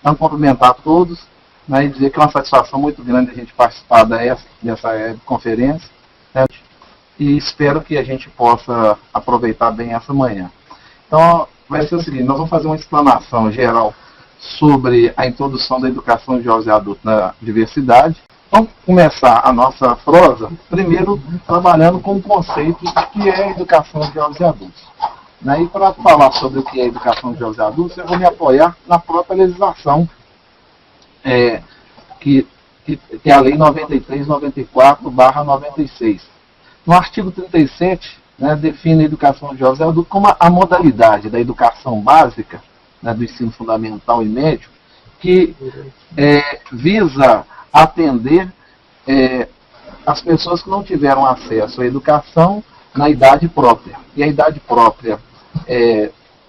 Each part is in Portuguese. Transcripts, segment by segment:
Então, cumprimentar a todos, né, e dizer que é uma satisfação muito grande a gente participar dessa conferência, né, e espero que a gente possa aproveitar bem essa manhã. Então, vai ser o seguinte, nós vamos fazer uma explanação geral sobre a introdução da educação de jovens e adultos na diversidade. Vamos começar a nossa prosa, primeiro trabalhando com o conceito de que é a educação de jovens e adultos. E para falar sobre o que é a educação de jovens e adultos, eu vou me apoiar na própria legislação, que é a Lei 93/94/96. No artigo 37, define a educação de jovens e adultos como a modalidade da educação básica, do ensino fundamental e médio, que visa atender as pessoas que não tiveram acesso à educação na idade própria. E a idade própria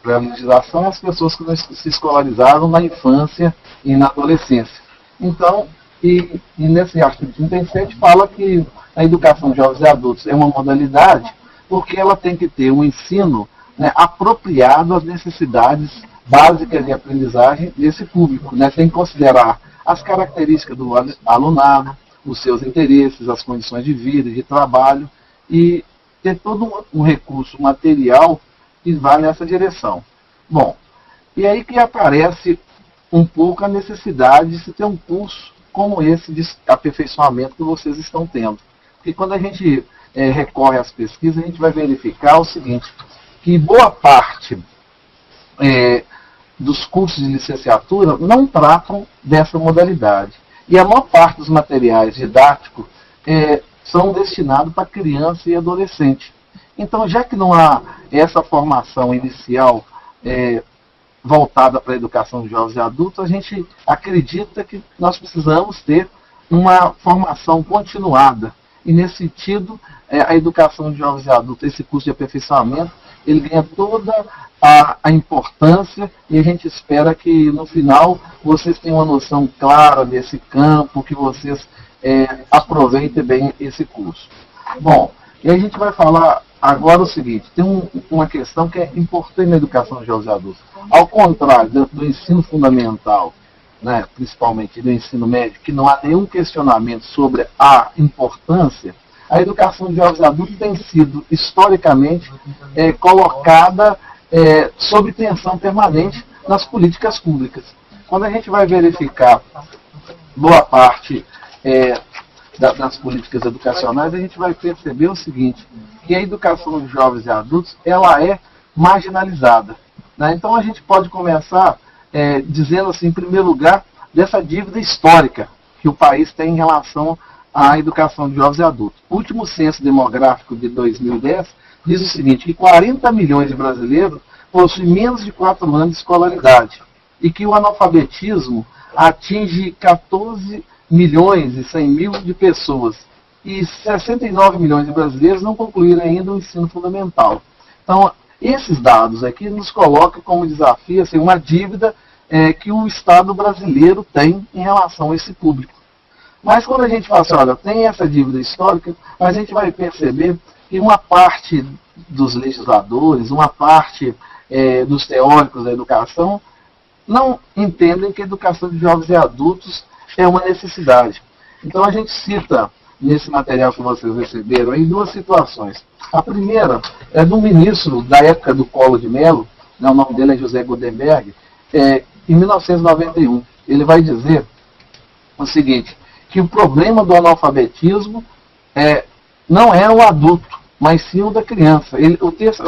para a legislação é as pessoas que não se escolarizaram na infância e na adolescência. Então, e nesse artigo 37 fala que a educação de jovens e adultos é uma modalidade porque ela tem que ter um ensino apropriado às necessidades básicas de aprendizagem desse público. Tem que considerar as características do alunado, os seus interesses, as condições de vida e de trabalho, e ter todo um recurso material que vá nessa direção. Bom, e aí que aparece um pouco a necessidade de se ter um curso como esse de aperfeiçoamento que vocês estão tendo. Porque quando a gente recorre às pesquisas, a gente vai verificar o seguinte, que boa parte dos cursos de licenciatura não tratam dessa modalidade. E a maior parte dos materiais didáticos são destinados para criança e adolescente. Então, já que não há essa formação inicial voltada para a educação de jovens e adultos, a gente acredita que nós precisamos ter uma formação continuada. E, nesse sentido, a educação de jovens e adultos, esse curso de aperfeiçoamento, ele ganha toda a importância, e a gente espera que, no final, vocês tenham uma noção clara desse campo, que vocês aproveitem bem esse curso. Bom, e a gente vai falar agora o seguinte, tem uma questão que é importante na educação de jovens e adultos. Ao contrário do ensino fundamental, principalmente do ensino médio, que não há nenhum questionamento sobre a importância, a educação de jovens e adultos tem sido, historicamente, colocada sob tensão permanente nas políticas públicas. Quando a gente vai verificar boa parte das políticas educacionais, a gente vai perceber o seguinte, que a educação de jovens e adultos ela é marginalizada. Então a gente pode começar dizendo assim, em primeiro lugar, dessa dívida histórica que o país tem em relação à educação de jovens e adultos. O último censo demográfico de 2010 diz o seguinte, que 40 milhões de brasileiros possuem menos de 4 anos de escolaridade e que o analfabetismo atinge 14 milhões e 100 mil de pessoas e 69 milhões de brasileiros não concluíram ainda o ensino fundamental. Então, esses dados aqui nos colocam como desafio assim, uma dívida que o Estado brasileiro tem em relação a esse público. Mas quando a gente fala assim, olha, tem essa dívida histórica, a gente vai perceber que uma parte dos legisladores, uma parte dos teóricos da educação, não entendem que a educação de jovens e adultos é uma necessidade. Então a gente cita, nesse material que vocês receberam, aí, duas situações. A primeira é do ministro da época do Collor de Mello, o nome dele é José Gutenberg, em 1991. Ele vai dizer o seguinte, que o problema do analfabetismo não é o adulto, mas sim o da criança.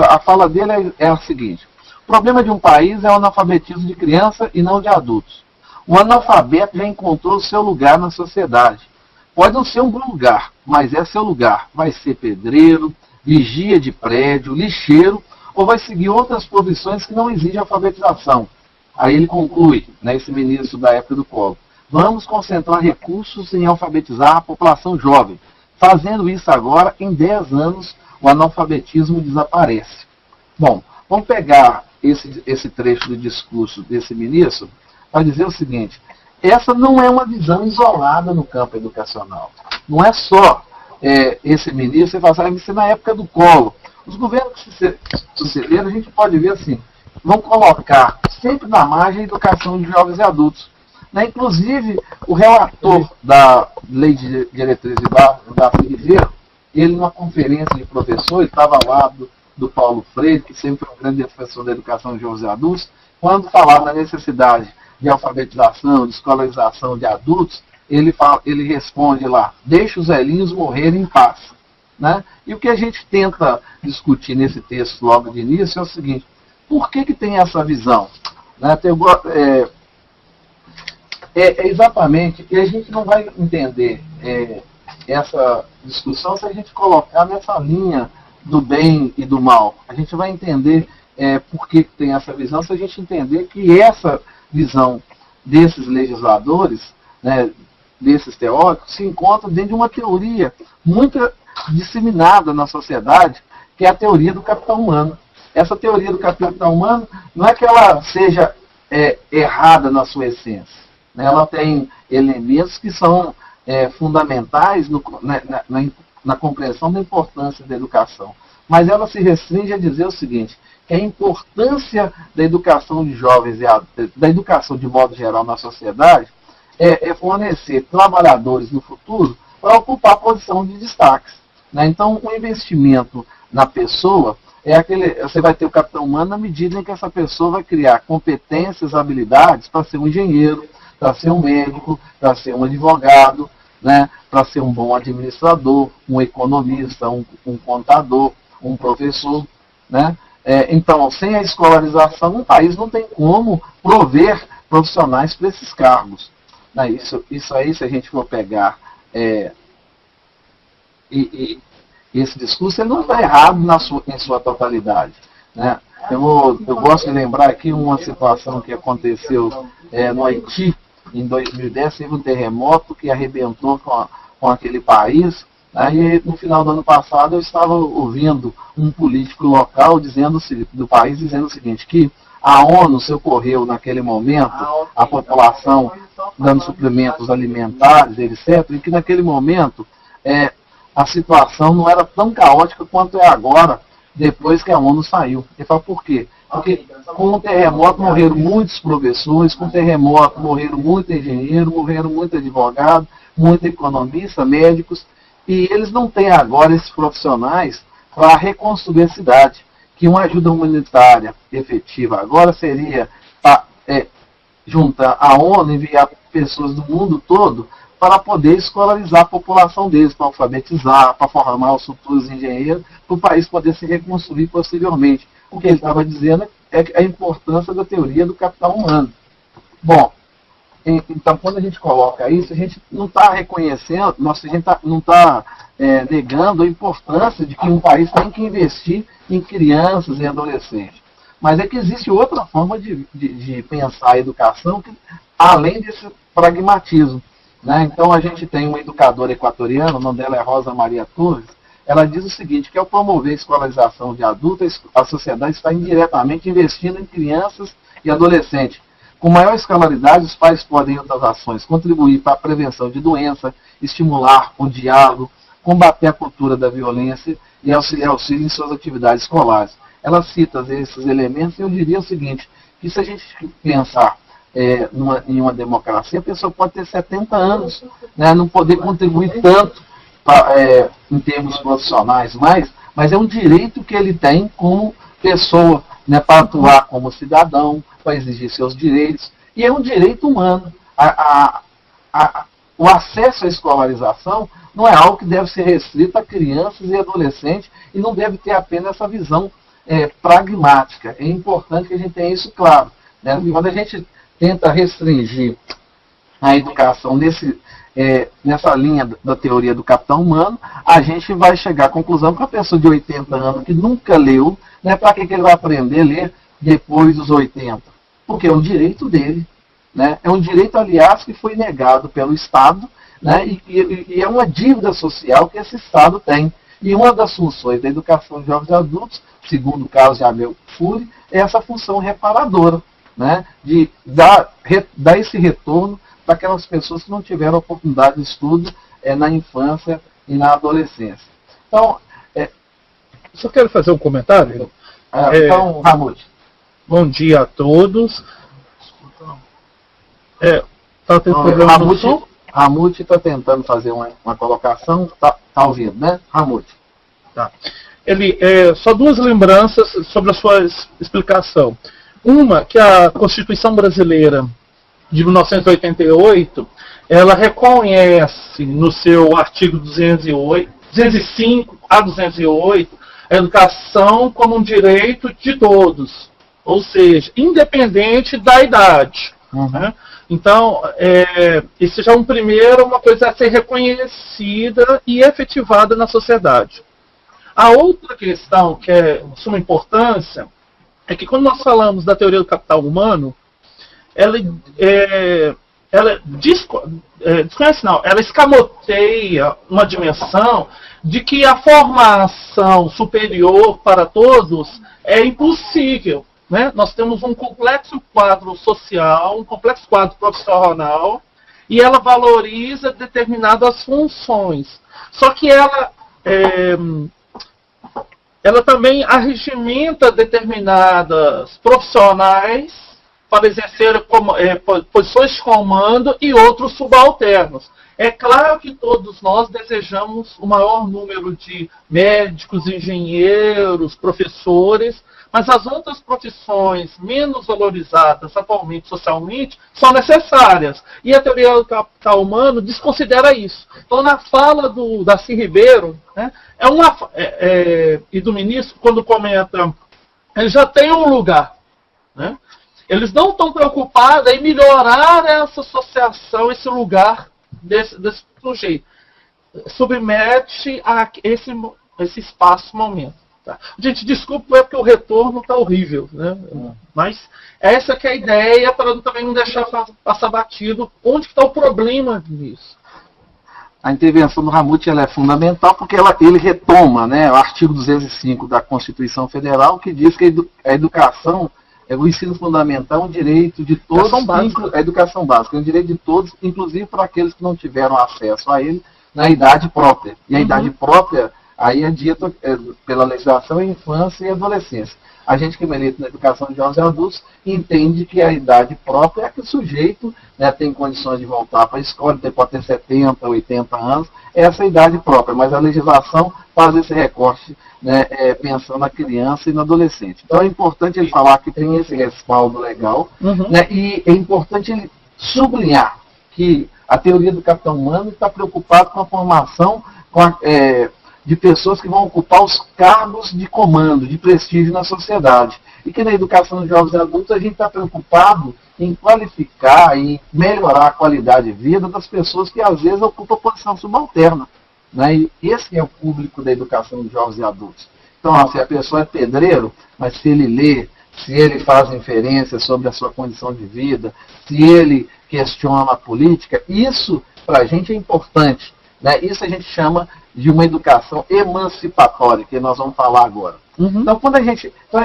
A fala dele é a seguinte, o problema de um país é o analfabetismo de criança e não de adultos. O analfabeto já encontrou o seu lugar na sociedade. Pode não ser um bom lugar, mas é seu lugar. Vai ser pedreiro, vigia de prédio, lixeiro, ou vai seguir outras profissões que não exigem alfabetização. Aí ele conclui, esse ministro da época do Collor, vamos concentrar recursos em alfabetizar a população jovem. Fazendo isso agora, em 10 anos, o analfabetismo desaparece. Bom, vamos pegar esse trecho do discurso desse ministro para dizer o seguinte, essa não é uma visão isolada no campo educacional. Não é só esse ministro, você fala assim, na época do Collor. Os governos que sucederam, a gente pode ver assim, vão colocar sempre na margem a educação de jovens e adultos. Né? Inclusive, o relator da Lei de Diretrizes da Ribeiro, ele numa conferência de professor, ele estava ao lado do Paulo Freire, que sempre foi um grande defensor da educação de jovens e adultos, quando falava na necessidade de alfabetização, de escolarização de adultos, ele responde lá, deixa os velhinhos morrerem em paz. Né? E o que a gente tenta discutir nesse texto logo de início é o seguinte, por que tem essa visão? Né? Exatamente, e a gente não vai entender essa discussão se a gente colocar nessa linha do bem e do mal. A gente vai entender por que tem essa visão se a gente entender que essa visão desses legisladores, né, desses teóricos, se encontra dentro de uma teoria muito disseminada na sociedade, que é a teoria do capital humano. Essa teoria do capital humano não é que ela seja errada na sua essência. Né? Ela tem elementos que são fundamentais na compreensão da importância da educação. Mas ela se restringe a dizer o seguinte, que a importância da educação de jovens, da educação de modo geral na sociedade, é fornecer trabalhadores no futuro para ocupar posição de destaques. Né? Então, o investimento na pessoa você vai ter o capital humano na medida em que essa pessoa vai criar competências, habilidades para ser um engenheiro, para ser um médico, para ser um advogado, né? Para ser um bom administrador, um economista, um contador, um professor. Né? Então, sem a escolarização, um país não tem como prover profissionais para esses cargos. Né? Isso aí, se a gente for pegar esse discurso, ele não está errado em sua totalidade. Né? Eu gosto de lembrar aqui uma situação que aconteceu no Haiti, em 2010, teve um terremoto que arrebentou com aquele país. Aí, no final do ano passado, eu estava ouvindo um político local do país dizendo o seguinte, que a ONU socorreu naquele momento a população dando suprimentos alimentares, etc., e que naquele momento a situação não era tão caótica quanto é agora, depois que a ONU saiu. Ele fala, por quê? Porque com o terremoto morreram muitos professores, com o terremoto morreram muitos engenheiros, morreram muitos advogados, muitos economistas, médicos, e eles não têm agora esses profissionais para reconstruir a cidade, que uma ajuda humanitária efetiva agora seria juntar a ONU, enviar pessoas do mundo todo para poder escolarizar a população deles, para alfabetizar, para formar os futuros engenheiros, para o país poder se reconstruir posteriormente. O que ele estava dizendo é a importância da teoria do capital humano. Bom, então quando a gente coloca isso, a gente não está reconhecendo, a gente não está negando a importância de que um país tem que investir em crianças e adolescentes. Mas é que existe outra forma de pensar a educação, além desse pragmatismo. Né? Então a gente tem uma educadora equatoriana, o nome dela é Rosa Maria Torres, ela diz o seguinte, que ao promover a escolarização de adultos, a sociedade está indiretamente investindo em crianças e adolescentes. Com maior escolaridade, os pais podem, em outras ações, contribuir para a prevenção de doença, estimular o diálogo, combater a cultura da violência e auxiliar os filhos em suas atividades escolares. Ela cita esses elementos e eu diria o seguinte, que se a gente pensar em uma democracia, a pessoa pode ter 70 anos, né, não poder contribuir tanto em termos profissionais, mas é um direito que ele tem como pessoa, né, para atuar como cidadão, para exigir seus direitos, e é um direito humano. O acesso à escolarização não é algo que deve ser restrito a crianças e adolescentes, e não deve ter apenas essa visão pragmática. É importante que a gente tenha isso claro. Né? Quando a gente tenta restringir a educação nessa linha da teoria do capital humano, a gente vai chegar à conclusão que a pessoa de 80 anos que nunca leu, né, para que ele vai aprender a ler depois dos 80? Porque é um direito dele. Né? É um direito, aliás, que foi negado pelo Estado, né, e é uma dívida social que esse Estado tem. E uma das funções da educação de jovens e adultos, segundo o caso de Abel Fury, é essa função reparadora, né, de dar esse retorno para aquelas pessoas que não tiveram oportunidade de estudo na infância e na adolescência. Então, só quero fazer um comentário. Então, Ramute. Bom dia a todos. Tá tendo problema no som? Ramute está tentando fazer uma colocação. Tá ouvindo, né, Ramute? Tá. Só duas lembranças sobre a sua explicação. Uma, que a Constituição Brasileira de 1988, ela reconhece no seu artigo 205 a 208, a educação como um direito de todos, ou seja, independente da idade. Né? Então, isso já é uma coisa a ser reconhecida e efetivada na sociedade. A outra questão, que é de suma importância, é que quando nós falamos da teoria do capital humano, ela escamoteia uma dimensão de que a formação superior para todos é impossível. Né? Nós temos um complexo quadro social, um complexo quadro profissional, e ela valoriza determinadas funções. Só que ela também arregimenta determinadas profissionais para exercer posições de comando e outros subalternos. É claro que todos nós desejamos o maior número de médicos, engenheiros, professores, mas as outras profissões menos valorizadas atualmente socialmente são necessárias. E a teoria do capital humano desconsidera isso. Então, na fala do Darcy Ribeiro, né, e do ministro, quando comenta, ele já tem um lugar. Né? Eles não estão preocupados em melhorar essa associação, esse lugar desse sujeito. Submete a esse espaço-momento. Tá? Gente, desculpa, é porque o retorno está horrível. Né? Mas essa que é a ideia, para também não deixar passar batido onde está o problema nisso. A intervenção do Ramute ela é fundamental porque ele retoma, né, o artigo 205 da Constituição Federal, que diz que a educação, o ensino fundamental é um direito de todos, a educação básica é um direito de todos, inclusive para aqueles que não tiveram acesso a ele na idade própria. E a idade própria, aí é dita pela legislação, é infância e adolescência. A gente que milita na educação de jovens e adultos entende que a idade própria é que o sujeito, né, tem condições de voltar para a escola, pode ter 70, 80 anos, essa é a idade própria, mas a legislação faz esse recorte, né, pensando na criança e no adolescente. Então é importante ele falar que tem esse respaldo legal, né, e é importante ele sublinhar que a teoria do capital humano está preocupada com a formação de pessoas que vão ocupar os cargos de comando, de prestígio na sociedade. E que na educação de jovens e adultos a gente está preocupado em qualificar e melhorar a qualidade de vida das pessoas que às vezes ocupam posição subalterna. Né? E esse é o público da educação de jovens e adultos. Então, se a pessoa é pedreiro, mas se ele lê, se ele faz inferências sobre a sua condição de vida, se ele questiona a política, isso para a gente é importante. Né? Isso a gente chama de uma educação emancipatória, que nós vamos falar agora. Então,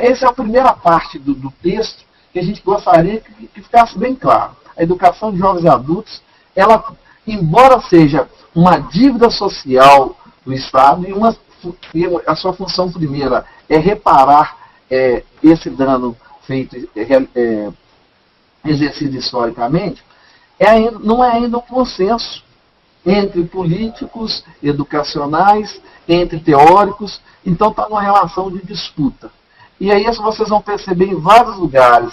essa é a primeira parte do texto que a gente gostaria que ficasse bem claro. A educação de jovens e adultos, ela, embora seja uma dívida social do Estado, e a sua função primeira é reparar esse dano feito, exercido historicamente, não é ainda um consenso entre políticos, educacionais, entre teóricos, então está numa relação de disputa. E aí isso vocês vão perceber em vários lugares,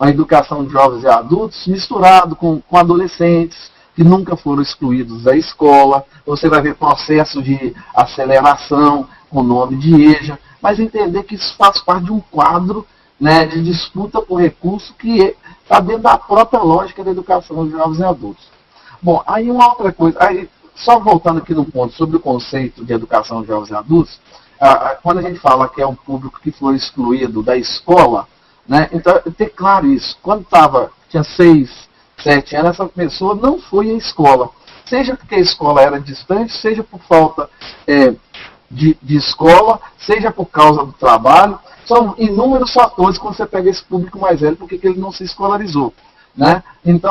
a educação de jovens e adultos misturado com adolescentes que nunca foram excluídos da escola, você vai ver processo de aceleração com o nome de EJA, mas entender que isso faz parte de um quadro, né, de disputa por recurso que está dentro da própria lógica da educação de jovens e adultos. Bom, aí uma outra coisa, só voltando aqui no ponto sobre o conceito de educação de jovens e adultos, quando a gente fala que é um público que foi excluído da escola, né, então ter claro isso, quando tinha 6, 7 anos, essa pessoa não foi à escola, seja porque a escola era distante, seja por falta de escola, seja por causa do trabalho, são inúmeros fatores quando você pega esse público mais velho, porque ele não se escolarizou. Né? Então,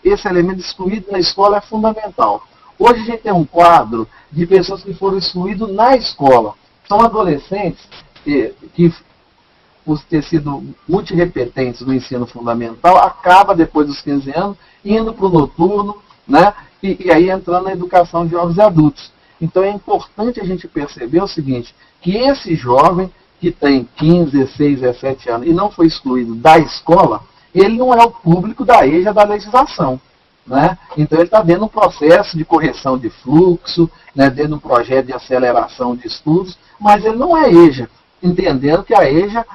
esse elemento excluído na escola é fundamental. Hoje a gente tem um quadro de pessoas que foram excluídas na escola. São adolescentes que por ter sido multirrepetentes no ensino fundamental, acaba depois dos 15 anos indo para o noturno, né? E aí entrando na educação de jovens e adultos. Então é importante a gente perceber o seguinte, que esse jovem que tem 15, 16, 17 anos e não foi excluído da escola, ele não é o público da EJA da legislação. Né? Então ele está dentro de um processo de correção de fluxo, né? Dentro de um projeto de aceleração de estudos, mas ele não é EJA, entendendo que a EJA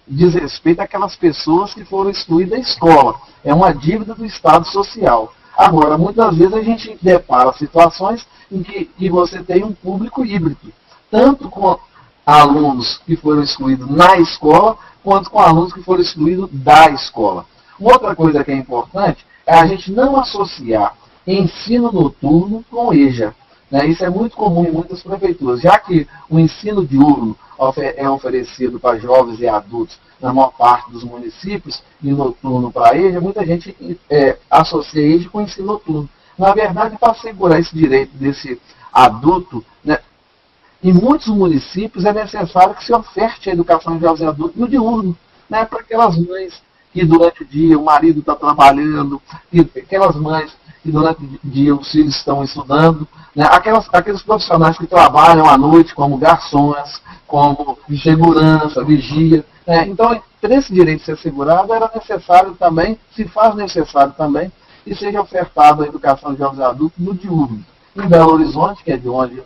diz respeito àquelas pessoas que foram excluídas da escola. É uma dívida do Estado social. Agora, muitas vezes a gente depara situações em que você tem um público híbrido, tanto com alunos que foram excluídos na escola, quanto com alunos que foram excluídos da escola. Outra coisa que é importante é a gente não associar ensino noturno com EJA. Né? Isso é muito comum em muitas prefeituras, já que o ensino diurno é oferecido para jovens e adultos na maior parte dos municípios, e noturno para a EJA, muita gente associa EJA com ensino noturno. Na verdade, para assegurar esse direito desse adulto, né, em muitos municípios é necessário que se oferte a educação de jovens e adultos no diurno, né, para aquelas mães que durante o dia o marido está trabalhando, aquelas mães que durante o dia os filhos estão estudando, né, aqueles profissionais que trabalham à noite como garçons, como segurança, vigia. Né. Então, para esse direito ser assegurado, era necessário também, se faz necessário também, que seja ofertada a educação de jovens e adultos no diurno. Em Belo Horizonte, que é de onde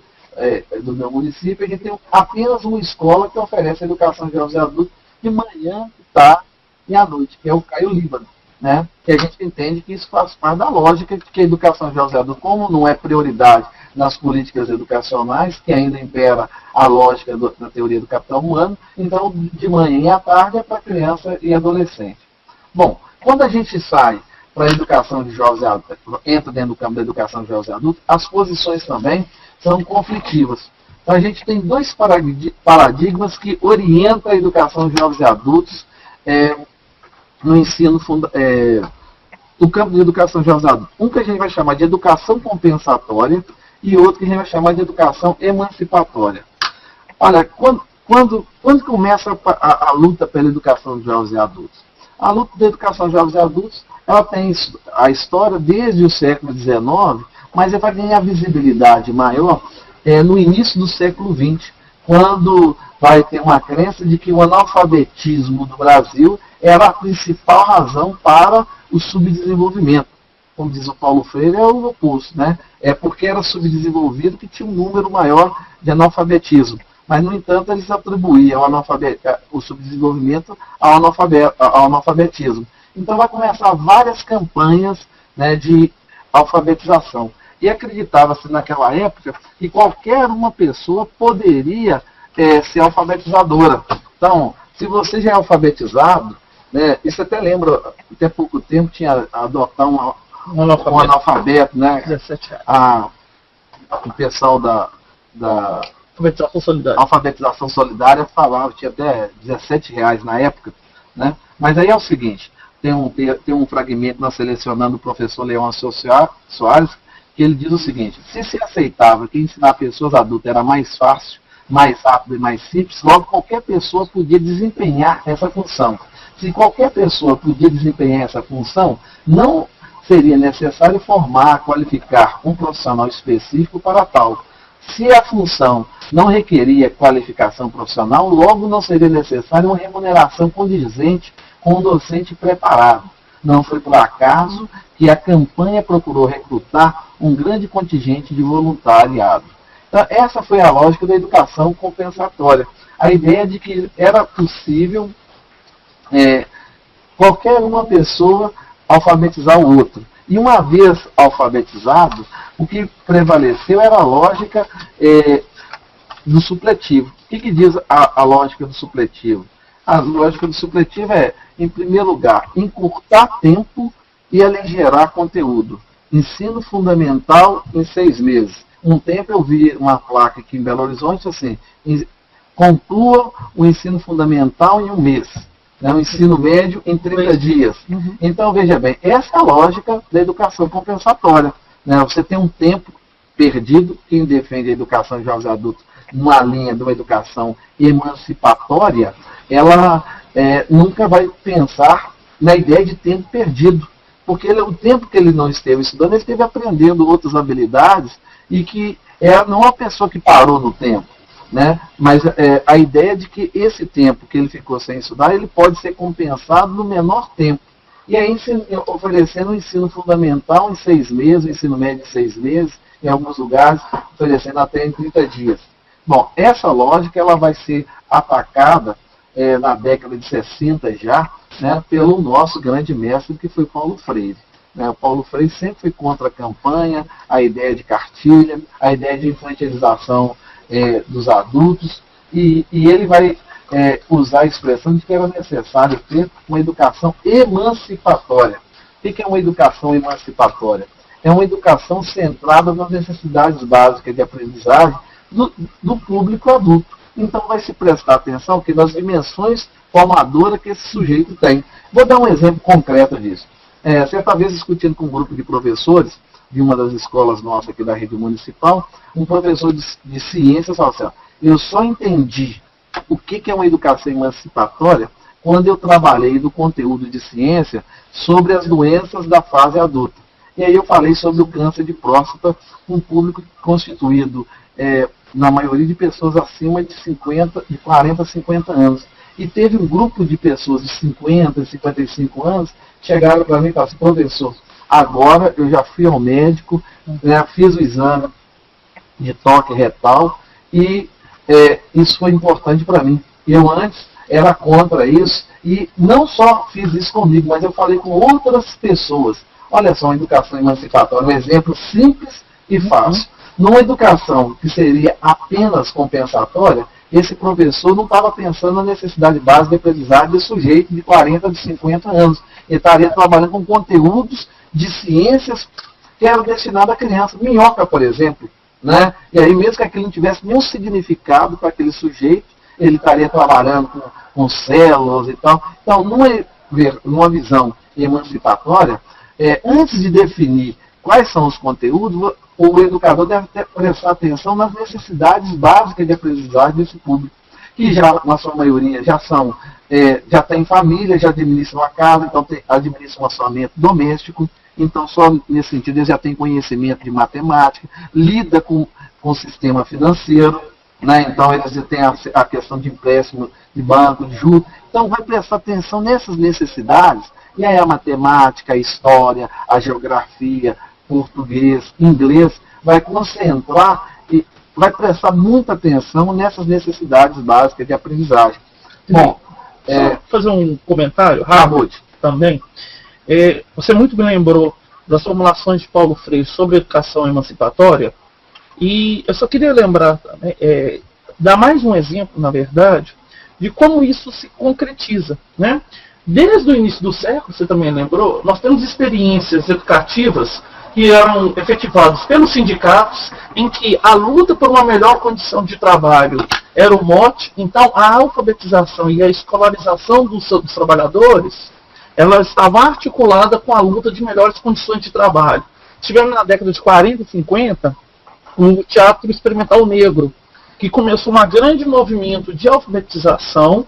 do meu município, a gente tem apenas uma escola que oferece a educação de jovens e adultos de manhã, tarde e à noite, que é o Caio Líbano. Né? Que a gente entende que isso faz parte da lógica de que a educação de jovens e adultos, como não é prioridade nas políticas educacionais, que ainda impera a lógica da teoria do capital humano, então de manhã e à tarde é para criança e adolescente. Bom, quando a gente sai para a educação de jovens e adultos, entra dentro do campo da educação de jovens e adultos, as posições também são conflitivas. Então a gente tem dois paradigmas que orientam a educação de jovens e adultos no ensino no campo de educação de jovens e adultos. Um que a gente vai chamar de educação compensatória e outro que a gente vai chamar de educação emancipatória. Olha, quando começa a luta pela educação de jovens e adultos? A luta da educação de jovens e adultos, ela tem a história desde o século XIX, mas ela vai ganhar visibilidade maior no início do século XX, quando vai ter uma crença de que o analfabetismo do Brasil era a principal razão para o subdesenvolvimento. Como diz o Paulo Freire, é o oposto, né? É porque era subdesenvolvido que tinha um número maior de analfabetismo. Mas, no entanto, eles atribuíam o subdesenvolvimento ao analfabetismo. Então, vai começar várias campanhas, né, de alfabetização. E acreditava-se naquela época que qualquer uma pessoa poderia ser alfabetizadora. Então, se você já é alfabetizado, né, isso até lembra, até pouco tempo tinha adotar um analfabeto, né? 17 reais. O pessoal da alfabetização solidária falava, tinha até 17 reais na época, né? Mas aí é o seguinte, tem um fragmento nós selecionando o professor Leôncio Soares, que ele diz o seguinte: se aceitava que ensinar pessoas adultas era mais fácil, mais rápido e mais simples, logo qualquer pessoa podia desempenhar essa função. Se qualquer pessoa podia desempenhar essa função, não seria necessário formar, qualificar um profissional específico para tal. Se a função não requeria qualificação profissional, logo não seria necessária uma remuneração condizente com um docente preparado. Não foi por acaso que a campanha procurou recrutar um grande contingente de voluntariado. Então, essa foi a lógica da educação compensatória. A ideia de que era possível qualquer uma pessoa alfabetizar o outro. E uma vez alfabetizado, o que prevaleceu era a lógica do supletivo. O que diz a lógica do supletivo? A lógica do supletivo é, em primeiro lugar, encurtar tempo e aligerar conteúdo. Ensino fundamental em 6 meses. Um tempo eu vi uma placa aqui em Belo Horizonte assim: conclua o ensino fundamental em 1 mês. O ensino médio em 30 dias. Então, veja bem, essa é a lógica da educação compensatória. Né? Você tem um tempo perdido. Quem defende a educação de jovens adultos numa linha de uma educação emancipatória, ela nunca vai pensar na ideia de tempo perdido. Porque o tempo que ele não esteve estudando, ele esteve aprendendo outras habilidades e que não é uma pessoa que parou no tempo, né? Mas a ideia de que esse tempo que ele ficou sem estudar, ele pode ser compensado no menor tempo. E aí oferecendo um ensino fundamental em 6 meses, ensino médio em 6 meses, em alguns lugares oferecendo até em 30 dias. Bom, essa lógica ela vai ser atacada na década de 60 já, né, pelo nosso grande mestre, que foi Paulo Freire. Né? O Paulo Freire sempre foi contra a campanha, a ideia de cartilha, a ideia de infantilização dos adultos, e ele vai usar a expressão de que era necessário ter uma educação emancipatória. O que é uma educação emancipatória? É uma educação centrada nas necessidades básicas de aprendizagem do público adulto. Então vai se prestar atenção que nas dimensões formadoras que esse sujeito tem. Vou dar um exemplo concreto disso. Certa vez, discutindo com um grupo de professores de uma das escolas nossas aqui da rede municipal, um professor de ciências falou assim: eu só entendi o que é uma educação emancipatória quando eu trabalhei no conteúdo de ciência sobre as doenças da fase adulta. E aí eu falei sobre o câncer de próstata, um público constituído, na maioria de pessoas acima de 40 a 50 anos. E teve um grupo de pessoas de 50 e 55 anos que chegaram para mim e falaram assim: professor, agora eu já fui ao médico, fiz o exame de toque retal e isso foi importante para mim. Eu antes era contra isso e não só fiz isso comigo, mas eu falei com outras pessoas. Olha só, uma educação emancipatória, um exemplo simples e fácil. Numa educação que seria apenas compensatória, esse professor não estava pensando na necessidade básica de aprendizagem do sujeito de 40, de 50 anos. Ele estaria trabalhando com conteúdos de ciências que eram destinados à criança. Minhoca, por exemplo. Né? E aí, mesmo que aquilo não tivesse nenhum significado para aquele sujeito, ele estaria trabalhando com células e tal. Então, numa visão emancipatória, antes de definir quais são os conteúdos, o educador deve prestar atenção nas necessidades básicas de aprendizagem desse público, que já, na sua maioria, já tem família, já administram a casa, então administram um orçamento doméstico, então só nesse sentido eles já têm conhecimento de matemática, lida com o sistema financeiro, né? Então eles têm a questão de empréstimo de banco, de juros, então vai prestar atenção nessas necessidades, e aí a matemática, a história, a geografia, português, inglês, vai concentrar e vai prestar muita atenção nessas necessidades básicas de aprendizagem. Bom, fazer um comentário rápido também. Você muito bem lembrou das formulações de Paulo Freire sobre educação emancipatória, e eu só queria lembrar, dar mais um exemplo, na verdade, de como isso se concretiza, né? Desde o início do século, você também lembrou, nós temos experiências educativas que eram efetivadas pelos sindicatos, em que a luta por uma melhor condição de trabalho era o mote. Então, a alfabetização e a escolarização dos trabalhadores, ela estava articulada com a luta de melhores condições de trabalho. Tivemos na década de 40 e 50 o Teatro Experimental Negro, que começou um grande movimento de alfabetização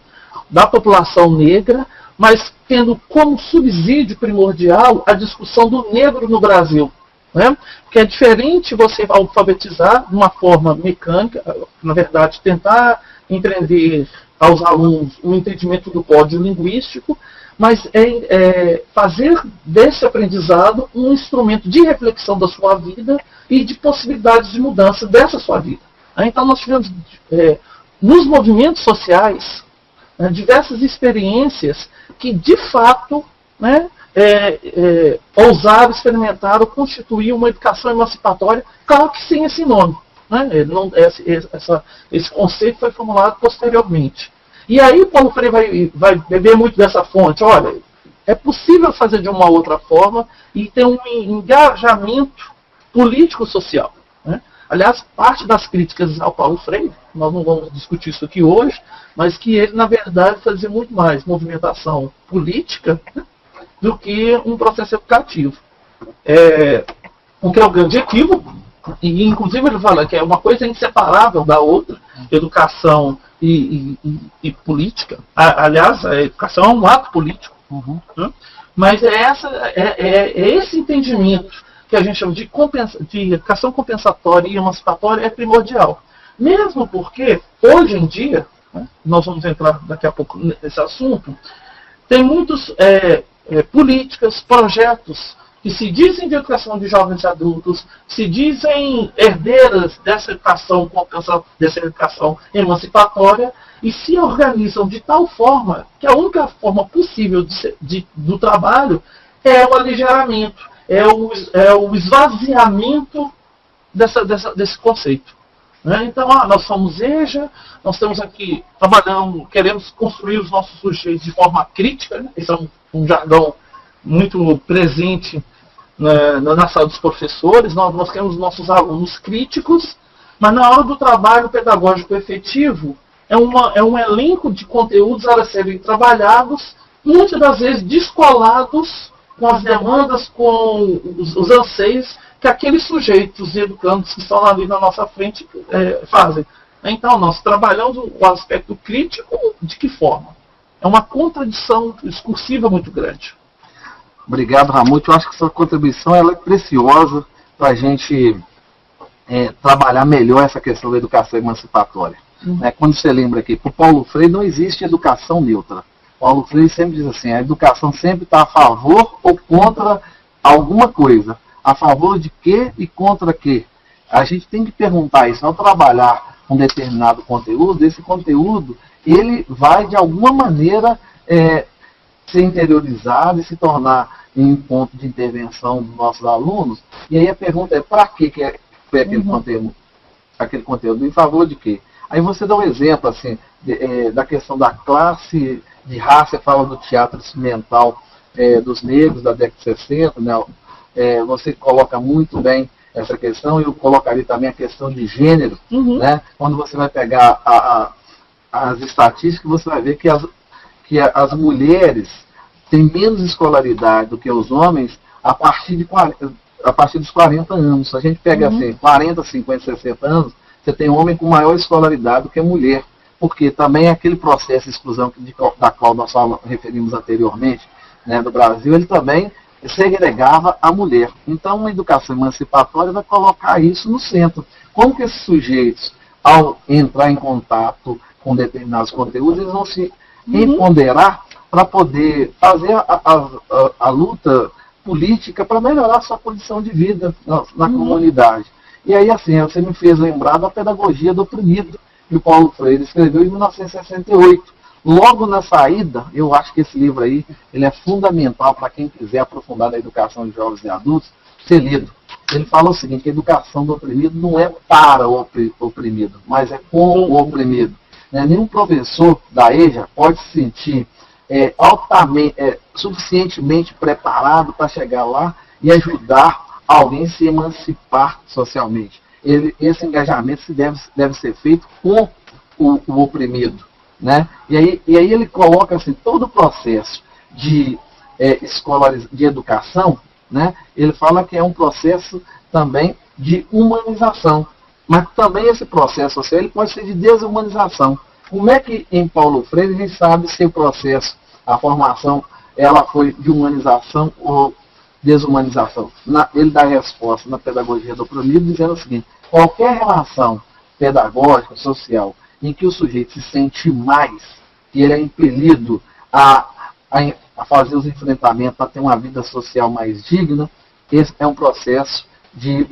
da população negra, mas tendo como subsídio primordial a discussão do negro no Brasil. Né? Porque é diferente você alfabetizar de uma forma mecânica, na verdade, tentar empreender aos alunos o entendimento do código linguístico, mas fazer desse aprendizado um instrumento de reflexão da sua vida e de possibilidades de mudança dessa sua vida. Então nós tivemos, nos movimentos sociais, diversas experiências que, de fato, ousaram, experimentaram, constituir uma educação emancipatória, claro que sem esse nome. Né? Esse conceito foi formulado posteriormente. E aí Paulo Freire vai beber muito dessa fonte. Olha, é possível fazer de uma outra forma e ter um engajamento político-social. Né? Aliás, parte das críticas ao Paulo Freire, nós não vamos discutir isso aqui hoje, mas que ele, na verdade, fazia muito mais movimentação política, né, do que um processo educativo. O que é um grande equívoco, E inclusive ele fala que é uma coisa inseparável da outra, educação e política. Aliás, a educação é um ato político. Né? Mas é esse entendimento que a gente chama de educação compensatória e emancipatória é primordial. Mesmo porque, hoje em dia, né, nós vamos entrar daqui a pouco nesse assunto, tem muitos políticas, projetos que se dizem de educação de jovens e adultos, se dizem herdeiras dessa educação emancipatória, e se organizam de tal forma que a única forma possível do trabalho é o aligeramento, é o esvaziamento desse conceito. Né? Então, nós somos EJA, nós estamos aqui trabalhando, queremos construir os nossos sujeitos de forma crítica, né? Esse é um jargão muito presente na sala dos professores, nós queremos nossos alunos críticos, mas na hora do trabalho pedagógico efetivo, é um elenco de conteúdos a serem trabalhados, muitas das vezes descolados com as demandas, com os anseios que aqueles sujeitos educandos que estão ali na nossa frente fazem. Então, nós trabalhamos o aspecto crítico de que forma? É uma contradição discursiva muito grande. Obrigado, Ramute. Eu acho que sua contribuição ela é preciosa para a gente trabalhar melhor essa questão da educação emancipatória. Quando você lembra aqui, para o Paulo Freire não existe educação neutra. Paulo Freire sempre diz assim, a educação sempre está a favor ou contra alguma coisa. A favor de quê e contra quê? A gente tem que perguntar isso. Ao trabalhar um determinado conteúdo, esse conteúdo, ele vai de alguma maneira ser interiorizado e se tornar em ponto de intervenção dos nossos alunos. E aí a pergunta é, para que foi aquele conteúdo? Em favor de quê? Aí você dá um exemplo assim, da questão da classe, de raça, fala do teatro experimental dos negros da década de 60, né? Você coloca muito bem essa questão, eu colocaria também a questão de gênero, né? Quando você vai pegar as estatísticas, você vai ver que as mulheres têm menos escolaridade do que os homens a partir dos 40 anos. Se a gente pega assim, 40, 50, 60 anos, você tem homem com maior escolaridade do que mulher, porque também aquele processo de exclusão da qual nós referimos anteriormente, né, do Brasil, ele também segregava a mulher. Então, uma educação emancipatória vai colocar isso no centro. Como que esses sujeitos, ao entrar em contato com determinados conteúdos, eles vão se empoderar para poder fazer a luta política para melhorar a sua condição de vida na comunidade. E aí, assim, você me fez lembrar da pedagogia do oprimido, que o Paulo Freire escreveu em 1968. Logo na saída, eu acho que esse livro aí, ele é fundamental para quem quiser aprofundar na educação de jovens e adultos, ser lido. Ele fala o seguinte, que a educação do oprimido não é para o oprimido, mas é com o oprimido. Nenhum professor da EJA pode se sentir suficientemente preparado para chegar lá e ajudar alguém a se emancipar socialmente. Esse engajamento deve ser feito com o oprimido. Né? E aí ele coloca assim, todo o processo de educação, né? Ele fala que é um processo também de humanização. Mas também esse processo social ele pode ser de desumanização. Como é que em Paulo Freire a gente sabe se o processo, a formação, ela foi de humanização ou desumanização? Ele dá a resposta na pedagogia do oprimido dizendo o seguinte, qualquer relação pedagógica, social, em que o sujeito se sente mais, que ele é impelido a fazer os enfrentamentos para ter uma vida social mais digna, esse é um processo de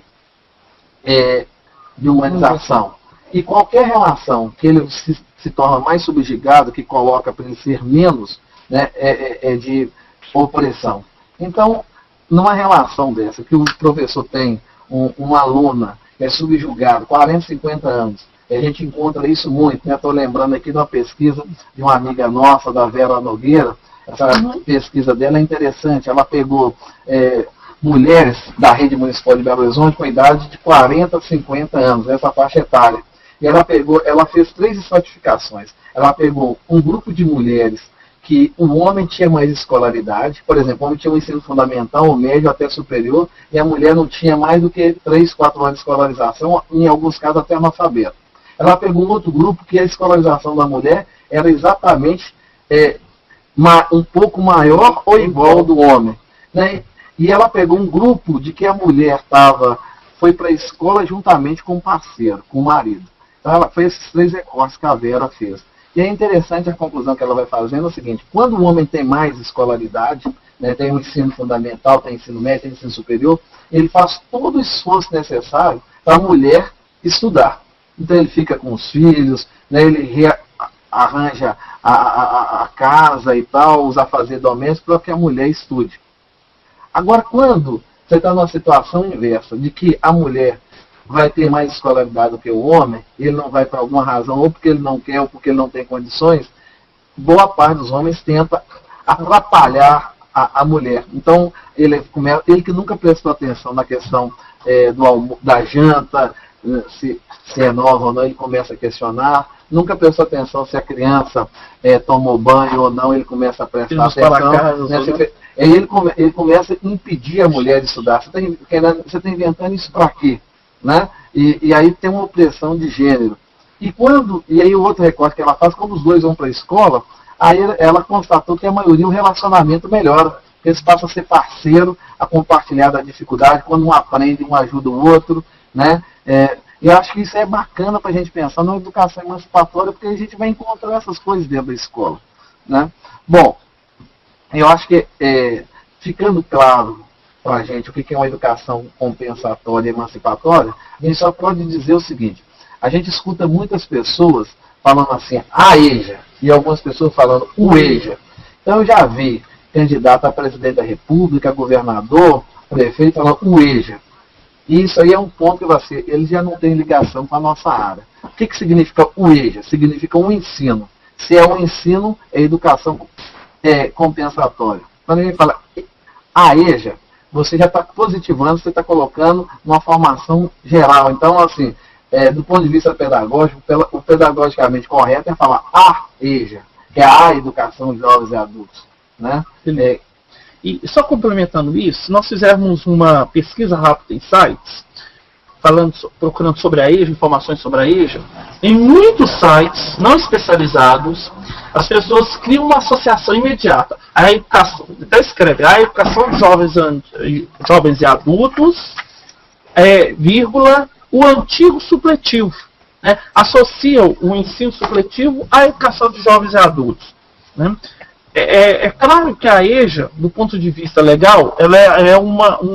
humanização. E qualquer relação que ele se torna mais subjugado, que coloca para ele ser menos, né, é de opressão. Então, numa relação dessa, que o professor tem uma aluna que é subjugada, 40, 50 anos, a gente encontra isso muito, né? Estou lembrando aqui de uma pesquisa de uma amiga nossa, da Vera Nogueira. Essa pesquisa dela é interessante. Ela pegou mulheres da rede municipal de Belo Horizonte com idade de 40 a 50 anos, essa faixa etária. E ela fez 3 estratificações. Ela pegou um grupo de mulheres que o homem tinha mais escolaridade, por exemplo, o homem tinha um ensino fundamental, ou médio até superior, e a mulher não tinha mais do que 3, 4 anos de escolarização, em alguns casos até analfabeto. Ela pegou um outro grupo que a escolarização da mulher era exatamente um pouco maior ou igual ao do homem, né? E ela pegou um grupo de que a mulher foi para a escola juntamente com o parceiro, com o marido. Então, foi esses 3 recortes que a Vera fez. E é interessante a conclusão que ela vai fazendo é o seguinte: quando o homem tem mais escolaridade, né, tem um ensino fundamental, tem ensino médio, tem ensino superior, ele faz todo o esforço necessário para a mulher estudar. Então ele fica com os filhos, né, ele arranja a casa e tal, os afazeres domésticos para que a mulher estude. Agora, quando você está numa situação inversa, de que a mulher vai ter mais escolaridade do que o homem, ele não vai por alguma razão, ou porque ele não quer, ou porque ele não tem condições, boa parte dos homens tenta atrapalhar a mulher. Então, ele que nunca prestou atenção na questão da janta, se é nova ou não, ele começa a questionar. Nunca prestou atenção se a criança tomou banho ou não, ele começa a prestar atenção. Ele começa a impedir a mulher de estudar. Você está inventando isso para quê? Né? E aí tem uma opressão de gênero. E aí o outro recorte que ela faz, quando os dois vão para a escola, aí ela constatou que a maioria o relacionamento melhora. Eles passam a ser parceiro, a compartilhar da dificuldade, quando um aprende, um ajuda o outro, né? E eu acho que isso é bacana para a gente pensar numa educação emancipatória, porque a gente vai encontrar essas coisas dentro da escola, né? Bom, eu acho que ficando claro para a gente o que é uma educação compensatória e emancipatória, a gente só pode dizer o seguinte: a gente escuta muitas pessoas falando assim, a EJA, e algumas pessoas falando o EJA. Então eu já vi candidato a presidente da República, governador, prefeito, falando o EJA. E isso aí é um ponto que ele já não tem ligação com a nossa área. O que significa o EJA? Significa um ensino. Se é um ensino, é educação compensatória. Quando a gente fala a EJA, você já está positivando, você está colocando uma formação geral. Então, assim, do ponto de vista pedagógico, o pedagogicamente correto é falar a EJA, que é a educação de jovens e adultos, né? E só complementando isso, nós fizemos uma pesquisa rápida em sites, procurando sobre a EJA, informações sobre a EJA. Em muitos sites não especializados, as pessoas criam uma associação imediata. A educação, até escreve, a educação de jovens e adultos, vírgula, o antigo supletivo. Né? Associam o ensino supletivo à educação de jovens e adultos. Né? É claro que a EJA, do ponto de vista legal, ela é uma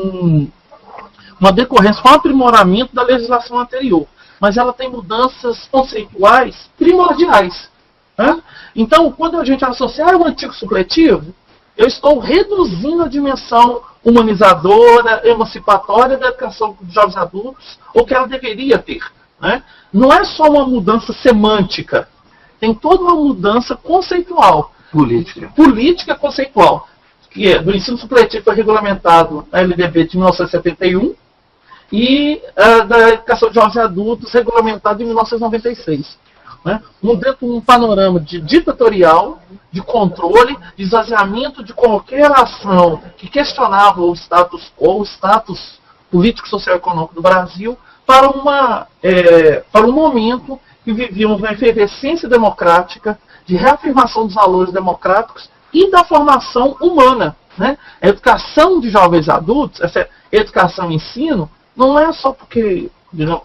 decorrência, um aprimoramento da legislação anterior. Mas ela tem mudanças conceituais primordiais. Né? Então, quando a gente associar o antigo supletivo, eu estou reduzindo a dimensão humanizadora, emancipatória da educação de jovens adultos, o que ela deveria ter. Né? Não é só uma mudança semântica, tem toda uma mudança conceitual. Política conceitual, que do ensino supletivo foi regulamentado na LDB de 1971 e da educação de jovens e adultos regulamentado em 1996. Né? Dentro de um panorama de ditatorial, de controle, de esvaziamento de qualquer ação que questionava o status quo, o status político socioeconômico do Brasil, para um momento que vivíamos uma efervescência democrática, de reafirmação dos valores democráticos e da formação humana. Né? A educação de jovens adultos, essa educação e ensino, não é só porque,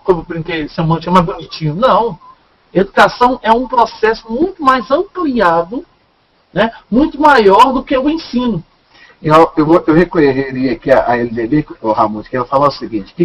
como eu brinquei, semântica é mais bonitinho. Não. Educação é um processo muito mais ampliado, né? Muito maior do que o ensino. Eu recorreria aqui a LDB, Ramon, que ela fala o seguinte,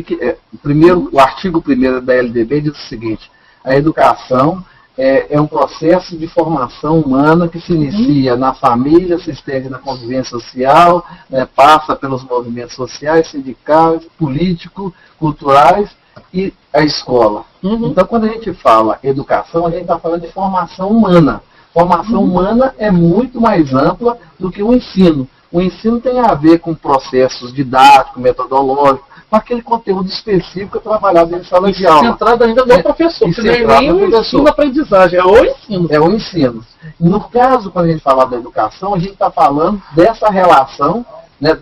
o artigo 1º da LDB diz o seguinte: a educação é um processo de formação humana que se inicia na família, se estende na convivência social, passa pelos movimentos sociais, sindicais, políticos, culturais e a escola. Então, quando a gente fala educação, a gente está falando de formação humana. Formação humana é muito mais ampla do que o ensino. O ensino tem a ver com processos didáticos, metodológicos, com aquele conteúdo específico trabalhado em sala de aula. Centrado ainda no professor, que não é nem o ensino-aprendizagem, é o ensino. É o ensino. No caso, quando a gente fala da educação, a gente está falando dessa relação, né,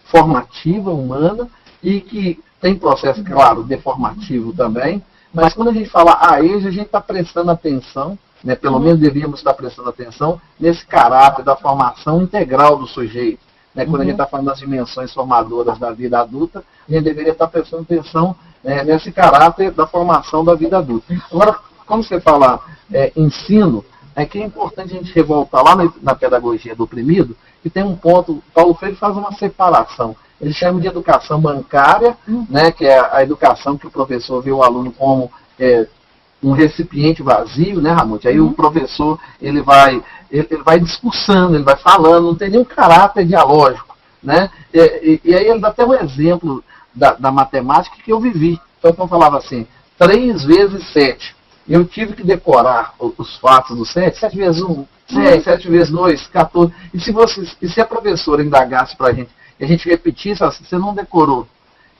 formativa, humana, e que tem processo, claro, deformativo também, mas quando a gente fala a EJA, a gente está prestando atenção, né, pelo menos devíamos estar prestando atenção, nesse caráter da formação integral do sujeito. Né, quando a gente está falando das dimensões formadoras da vida adulta, a gente deveria estar prestando atenção nesse caráter da formação da vida adulta. Agora, quando você fala ensino, é que é importante a gente revoltar lá na pedagogia do oprimido, que tem um ponto, Paulo Freire faz uma separação. Ele chama de educação bancária, né, que é a educação que o professor vê o aluno como um recipiente vazio, né, Ramute? Aí o professor ele vai discursando, ele vai falando, não tem nenhum caráter dialógico, né? E aí ele dá até um exemplo da matemática que eu vivi. Então eu falava assim, 3 vezes 7. Eu tive que decorar os fatos do 7, 7 vezes 1, 6, 7 vezes 2, 14. E se a professora indagasse para a gente, e a gente repetisse assim, você não decorou.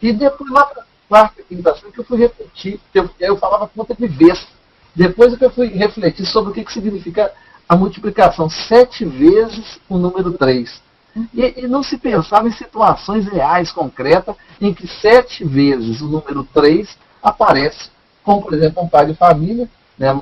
E depois lá para quarta, quinta, que eu fui repetir, eu falava conta de vez. Depois que eu fui refletir sobre o que significa a multiplicação 7 vezes o número 3. E não se pensava em situações reais, concretas, em que 7 vezes o número 3 aparece, como por exemplo um pai de família, né,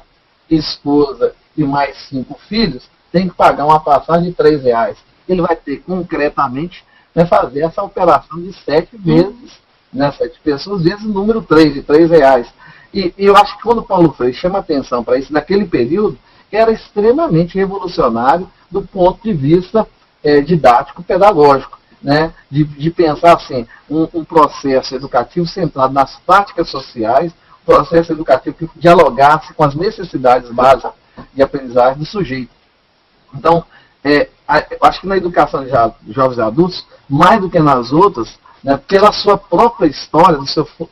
esposa e mais 5 filhos, tem que pagar uma passagem de R$3. Ele vai ter concretamente, né, fazer essa operação de 7 vezes, né, 7 pessoas, vezes o número 3, de R$3. E eu acho que quando o Paulo Freire chama atenção para isso, naquele período, era extremamente revolucionário do ponto de vista didático-pedagógico, né, de pensar assim, um processo educativo centrado nas práticas sociais, um processo educativo que dialogasse com as necessidades básicas de aprendizagem do sujeito. Então, eu acho que na educação de jovens adultos, mais do que nas outras, né, pela sua própria história,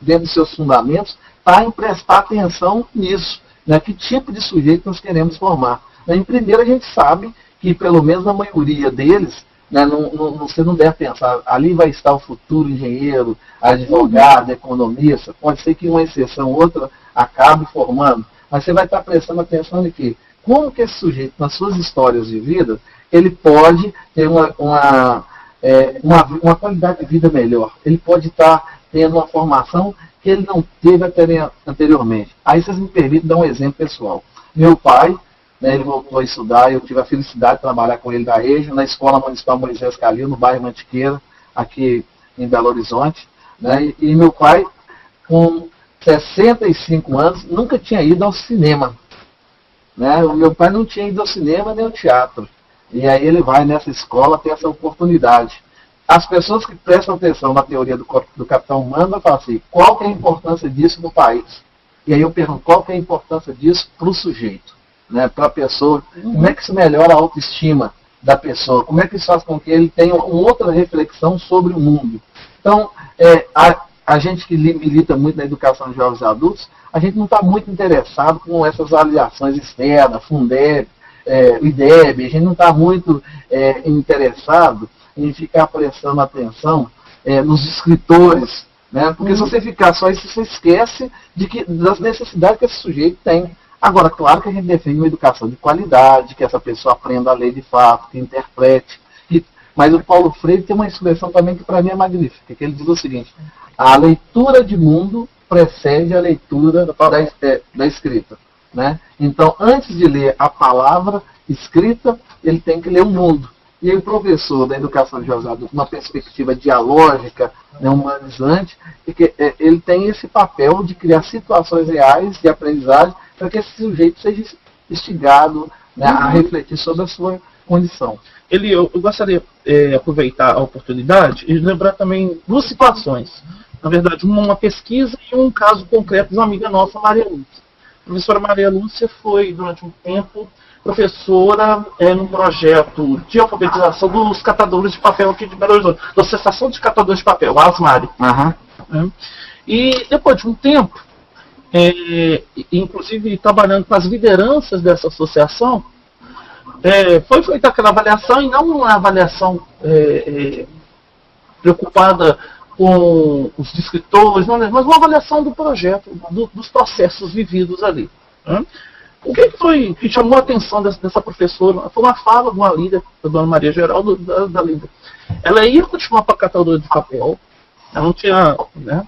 dentro dos seus fundamentos, está em prestar atenção nisso, né, que tipo de sujeito nós queremos formar. Em primeiro, a gente sabe que, pelo menos na maioria deles, né, você não deve pensar, ali vai estar o futuro engenheiro, advogado, economista, pode ser que uma exceção ou outra acabe formando, mas você vai estar prestando atenção em que, como que esse sujeito, nas suas histórias de vida, ele pode ter uma qualidade de vida melhor, ele pode estar tendo uma formação que ele não teve anteriormente. Aí vocês me permitem dar um exemplo pessoal. Meu pai, né, ele voltou a estudar, eu tive a felicidade de trabalhar com ele da EJA, na Escola Municipal Moisés Calil, no bairro Mantiqueira, aqui em Belo Horizonte. Né, e meu pai, com 65 anos, nunca tinha ido ao cinema. Né, o meu pai não tinha ido ao cinema nem ao teatro. E aí ele vai nessa escola ter essa oportunidade. As pessoas que prestam atenção na teoria do capital humano vão falar assim, qual que é a importância disso no país? E aí eu pergunto, qual que é a importância disso para o sujeito? Né, para a pessoa, como é que isso melhora a autoestima da pessoa? Como é que isso faz com que ele tenha uma outra reflexão sobre o mundo? Então, a gente que milita muito na educação de jovens adultos, a gente não está muito interessado com essas avaliações externas, Fundeb, IDEB, a gente não está muito interessado em ficar prestando atenção nos escritores, né? Porque se você ficar só isso, você esquece das necessidades que esse sujeito tem. Agora, claro que a gente defende uma educação de qualidade, que essa pessoa aprenda a ler de fato, que interprete. Mas o Paulo Freire tem uma expressão também que para mim é magnífica, que ele diz o seguinte, a leitura de mundo precede a leitura da escrita. Né? Então, antes de ler a palavra escrita, ele tem que ler o mundo. E aí o professor da educação de jovens adultos, uma perspectiva dialógica, né, humanizante, ele tem esse papel de criar situações reais de aprendizagem para que esse sujeito seja instigado, né, a refletir sobre a sua condição. Eu gostaria de aproveitar a oportunidade e lembrar também 2 situações. Na verdade, uma pesquisa e um caso concreto de uma amiga nossa, Maria Lúcia. A professora Maria Lúcia foi, durante um tempo, professora num projeto de alfabetização dos catadores de papel aqui de Belo Horizonte, da Associação de Catadores de Papel, a ASMARI. E depois de um tempo, inclusive trabalhando com as lideranças dessa associação, foi feita aquela avaliação, e não uma avaliação preocupada com os escritores, mas uma avaliação do projeto, dos processos vividos ali. Né? O que foi que chamou a atenção dessa professora? Foi uma fala de uma líder, da dona Maria Geraldo, da líder. Ela ia continuar para a catadora de papel, ela não tinha... Né?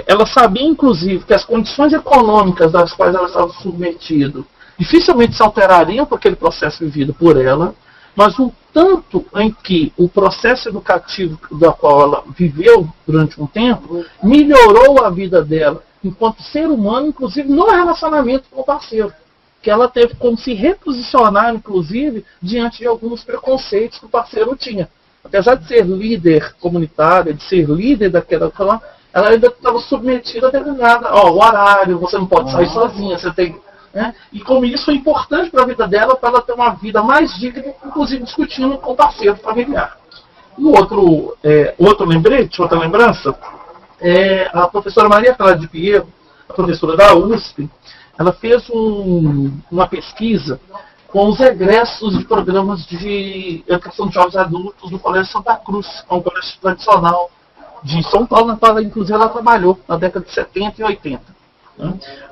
Ela sabia, inclusive, que as condições econômicas das quais ela estava submetida dificilmente se alterariam por aquele processo vivido por ela, mas o tanto em que o processo educativo da qual ela viveu durante um tempo melhorou a vida dela enquanto ser humano, inclusive no relacionamento com o parceiro, que ela teve como se reposicionar, inclusive, diante de alguns preconceitos que o parceiro tinha. Apesar de ser líder comunitária, de ser líder daquela, ela ainda estava submetida a determinada, o horário, você não pode sair sozinha, você tem... Né? E como isso foi importante para a vida dela, para ela ter uma vida mais digna, inclusive discutindo com o parceiro familiar. E outro lembrete, outra lembrança, a professora Maria Clara de Piero, a professora da USP, ela fez uma pesquisa com os egressos de programas de educação de jovens adultos do Colégio Santa Cruz, que é um colégio tradicional de São Paulo, na qual inclusive ela trabalhou na década de 70 e 80.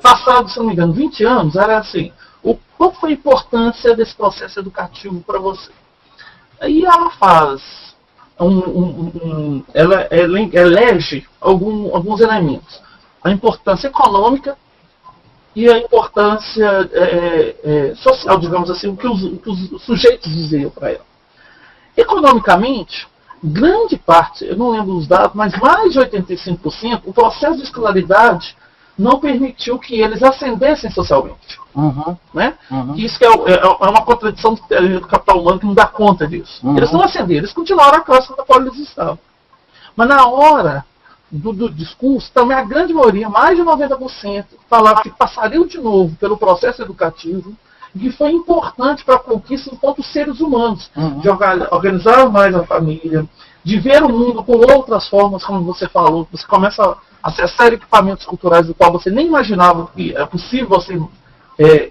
Passado, se não me engano, 20 anos, era assim, qual foi a importância desse processo educativo para você? Aí ela faz, ela elege alguns elementos. A importância econômica e a importância social, digamos assim, o que os sujeitos diziam para ela. Economicamente, grande parte, eu não lembro os dados, mas mais de 85%, o processo de escolaridade não permitiu que eles ascendessem socialmente. Né? Isso que é uma contradição do capital humano que não dá conta disso. Eles não ascenderam, eles continuaram a classe na qual eles estavam. Mas na hora do discurso, também a grande maioria, mais de 90%, falava que passariam de novo pelo processo educativo, que foi importante para a conquista enquanto seres humanos, de organizar mais a família, de ver o mundo com outras formas, como você falou, você começa a acessar equipamentos culturais do qual você nem imaginava que é possível você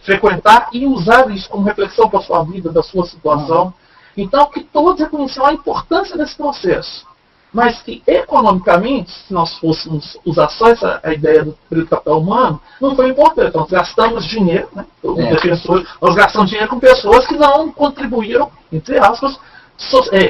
frequentar e usar isso como reflexão para a sua vida, da sua situação. Então, que todos reconheciam a importância desse processo, mas que economicamente, se nós fôssemos usar só a ideia do período capital humano, não foi importante. Nós gastamos dinheiro, né? Nós gastamos dinheiro com pessoas que não contribuíram, entre aspas,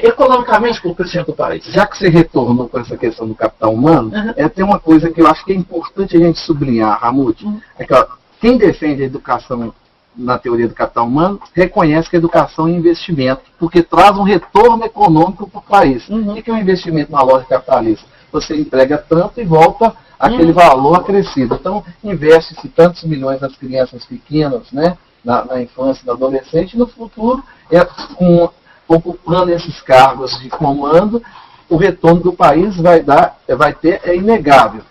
economicamente com o crescimento do país. Já que você retornou para essa questão do capital humano, tem uma coisa que eu acho que é importante a gente sublinhar, Ramute, é que quem defende a educação na teoria do capital humano reconhece que a educação é investimento, porque traz um retorno econômico para o país. O que é um investimento na lógica capitalista? Você entrega tanto e volta aquele valor acrescido. Então, investe-se tantos milhões nas crianças pequenas, né, na infância e na adolescente, e no futuro, ocupando esses cargos de comando, o retorno do país vai ter, é inegável.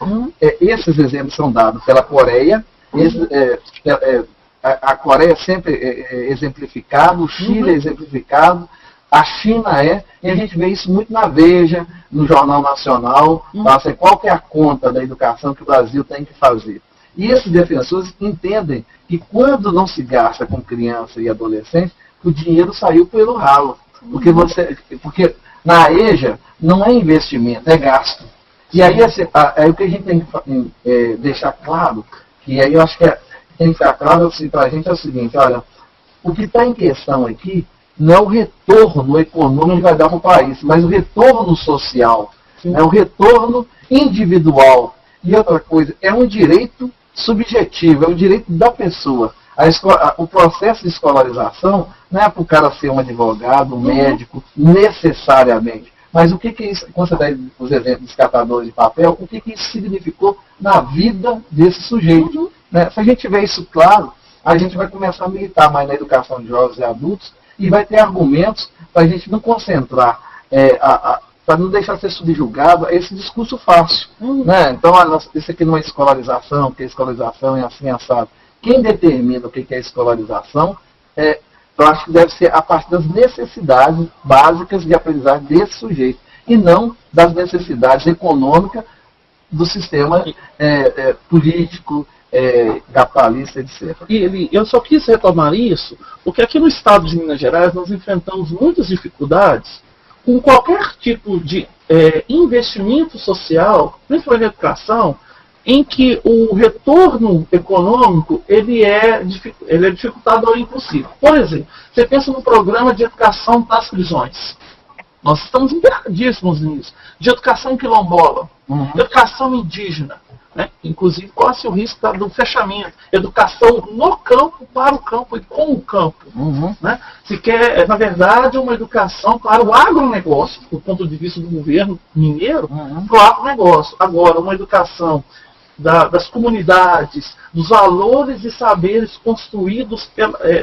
Esses exemplos são dados pela Coreia, a Coreia é sempre exemplificado, o Chile é exemplificado, a China e a gente vê isso muito na Veja, no Jornal Nacional, qual que é a conta da educação que o Brasil tem que fazer. E esses defensores entendem que quando não se gasta com criança e adolescente, o dinheiro saiu pelo ralo. Porque na EJA não é investimento, é gasto. E aí o que a gente tem que deixar claro, que aí eu acho que tem que ficar claro assim, para a gente é o seguinte, olha, o que está em questão aqui não é o retorno econômico que vai dar para o país, mas o retorno social, o retorno individual. E outra coisa, é um direito subjetivo, é um direito da pessoa. O processo de escolarização não é para o cara ser um advogado, um médico, necessariamente. Mas o que isso, quando você dá os exemplos dos catadores de papel, o que isso significou na vida desse sujeito? Né? Se a gente tiver isso claro, a gente vai começar a militar mais na educação de jovens e adultos e vai ter argumentos para a gente não concentrar, para não deixar ser subjugado a esse discurso fácil. Né? Então, isso aqui não é escolarização, porque a escolarização é assim, assado. Quem determina o que é escolarização, eu acho que deve ser a partir das necessidades básicas de aprendizagem desse sujeito, e não das necessidades econômicas do sistema político, capitalista, etc. Eu só quis retomar isso, porque aqui no estado de Minas Gerais nós enfrentamos muitas dificuldades com qualquer tipo de investimento social, principalmente na educação, em que o retorno econômico ele é dificultado ou impossível. Por exemplo, você pensa no programa de educação das prisões. Nós estamos empenhadíssimos nisso. De educação quilombola, de educação indígena. Né? Inclusive, corre-se o risco do fechamento. Educação no campo, para o campo e com o campo. Né? Se quer, na verdade, uma educação para o agronegócio, do ponto de vista do governo mineiro, para o agronegócio. Agora, uma educação das comunidades, dos valores e saberes construídos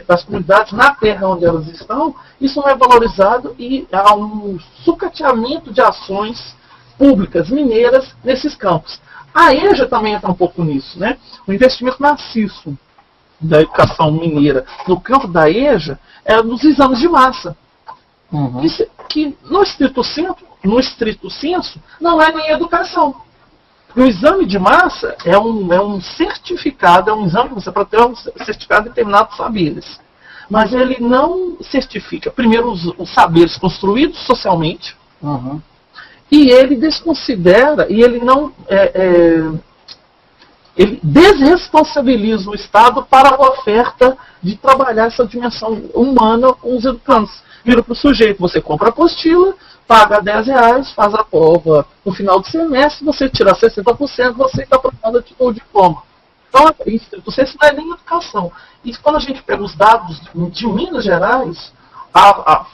das comunidades na terra onde elas estão, isso não é valorizado e há um sucateamento de ações públicas mineiras nesses campos. A EJA também entra um pouco nisso, né? O investimento maciço da educação mineira no campo da EJA é nos exames de massa, que no estrito senso não é nem educação. O exame de massa é um certificado, é um exame que você pode ter um certificado de determinados saberes. Mas ele não certifica, primeiro, os saberes construídos socialmente, e ele desconsidera, e ele não ele desresponsabiliza o Estado para a oferta de trabalhar essa dimensão humana com os educandos. Vira para o sujeito, você compra a apostila, paga R$10, faz a prova no final do semestre, você tira 60%, você está aprovando o diploma. Então, isso não é nem educação. E quando a gente pega os dados de Minas Gerais, a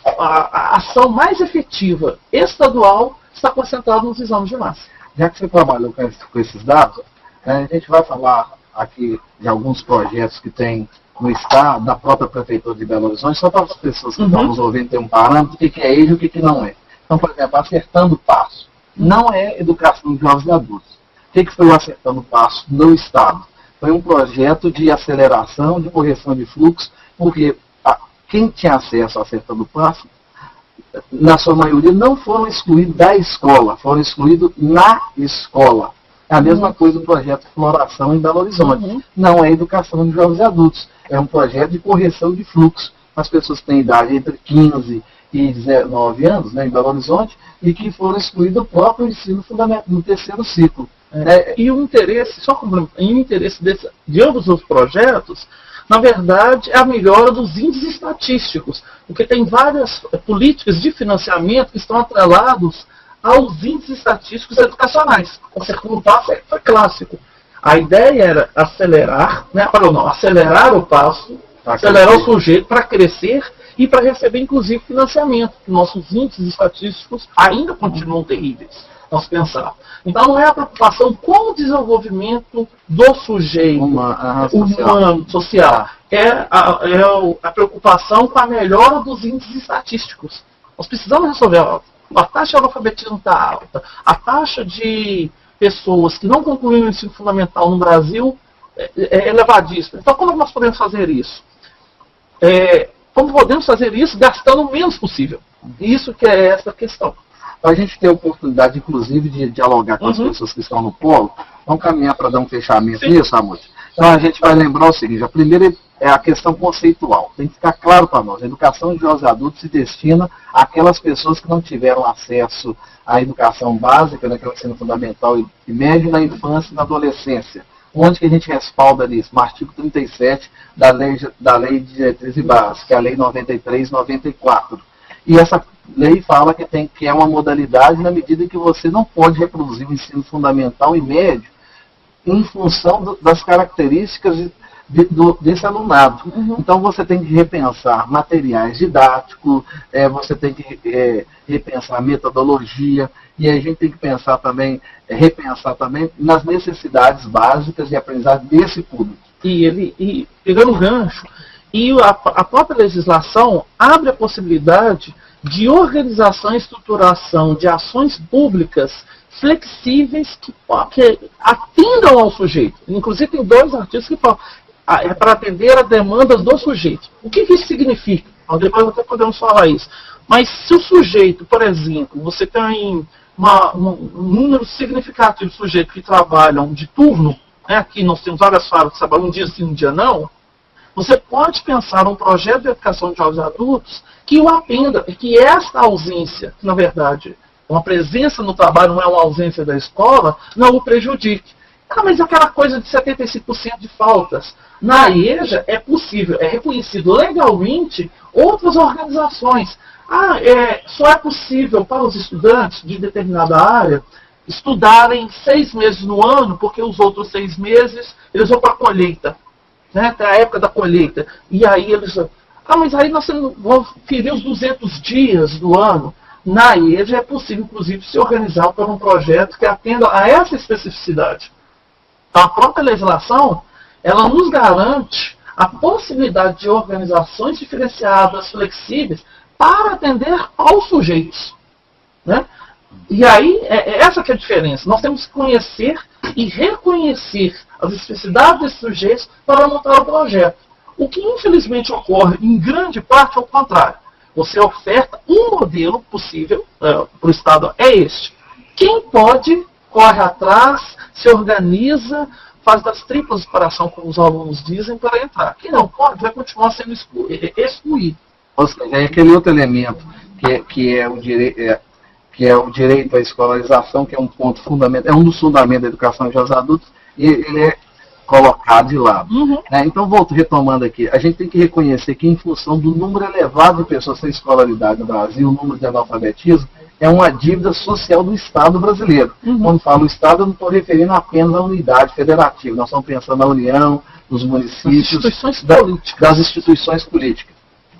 ação mais efetiva estadual está concentrada nos exames de massa. Já que você trabalhou com esses dados, a gente vai falar aqui de alguns projetos que tem no Estado, da própria Prefeitura de Belo Horizonte, só para as pessoas que estão nos ouvindo ter um parâmetro, o que é EJA e o que não é. Então, por exemplo, Acertando o Passo não é educação de jovens e adultos. O que foi o Acertando o Passo no Estado? Foi um projeto de aceleração, de correção de fluxo, porque quem tinha acesso ao Acertando o Passo, na sua maioria, não foram excluídos da escola, foram excluídos na escola. É a mesma coisa do projeto Floração em Belo Horizonte. Não é educação de jovens e adultos, é um projeto de correção de fluxo. As pessoas que têm idade entre 15 e 19 anos, né, em Belo Horizonte, e que foram excluídos do próprio ensino fundamental, no terceiro ciclo. E o interesse, de ambos os projetos, na verdade, é a melhora dos índices estatísticos, porque tem várias políticas de financiamento que estão atrelados aos índices estatísticos educacionais. O Acertando o Passo foi clássico. A ideia era acelerar, acelerar o passo, acelerar o sujeito para crescer e para receber, inclusive, financiamento. Nossos índices estatísticos ainda continuam terríveis, vamos pensar. Então, não é a preocupação com o desenvolvimento do sujeito humano, social. É a preocupação com a melhora dos índices estatísticos. Nós precisamos resolver a taxa de alfabetismo está alta, a taxa de pessoas que não concluíram o ensino fundamental no Brasil é elevadíssima. Então, como nós podemos fazer isso? Como podemos fazer isso gastando o menos possível? Isso que é essa questão. A gente tem a oportunidade, inclusive, de dialogar com as pessoas que estão no polo. Vamos caminhar para dar um fechamento nisso, Amor? Então, a gente vai lembrar o seguinte: a primeira é a questão conceitual. Tem que ficar claro para nós. A educação de jovens adultos se destina àquelas pessoas que não tiveram acesso à educação básica, né, que é o ensino fundamental e médio, na infância e na adolescência. Onde que a gente respalda nisso? No artigo 37 da Lei de Diretrizes e Bases, que é a Lei 93/94. E essa lei fala que é uma modalidade na medida em que você não pode reproduzir o ensino fundamental e médio em função das características desse alunado. Então você tem que repensar materiais didáticos, você tem que repensar metodologia, e a gente tem que repensar também nas necessidades básicas de aprendizagem desse público. E pegando o gancho, a própria legislação abre a possibilidade de organização e estruturação de ações públicas flexíveis que atendam ao sujeito. Inclusive tem 2 artigos que falam para atender as demandas do sujeito. O que isso significa? Depois até podemos falar isso. Mas se o sujeito, por exemplo, você tem um número significativo de sujeitos que trabalham de turno, né? Aqui nós temos várias fábricas que trabalham um dia sim, um dia não, Você pode pensar um projeto de educação de jovens adultos que o atenda, que esta ausência, que na verdade uma presença no trabalho não é uma ausência da escola, não o prejudique. Ah, mas aquela coisa de 75% de faltas. Na EJA é possível, é reconhecido legalmente outras organizações. Só é possível para os estudantes de determinada área estudarem 6 meses no ano, porque os outros 6 meses eles vão para a colheita. Né? Tem a época da colheita. E aí eles... mas aí nós vamos ferir os 200 dias do ano. Na EJA é possível, inclusive, se organizar para um projeto que atenda a essa especificidade. Então, a própria legislação, ela nos garante a possibilidade de organizações diferenciadas, flexíveis, para atender aos sujeitos. Né? E aí, essa que é a diferença. Nós temos que conhecer e reconhecer as especificidades desses sujeitos para montar o projeto. O que, infelizmente, ocorre, em grande parte, é o contrário. Você oferta um modelo possível para o Estado, é este. Quem pode, corre atrás, se organiza, faz das triplas operações, como os alunos dizem, para entrar. Quem não pode, vai continuar sendo excluído. Ou seja, é aquele outro elemento que é o direito à escolarização, que é um ponto fundamental, é um dos fundamentos da educação de jovens adultos, e ele é colocado de lado. Né? Então, retomando aqui, a gente tem que reconhecer que, em função do número elevado de pessoas sem escolaridade no Brasil, o número de analfabetismo, é uma dívida social do Estado brasileiro. Quando falo Estado, eu não estou referindo apenas à unidade federativa, nós estamos pensando na União, nos municípios, das instituições políticas.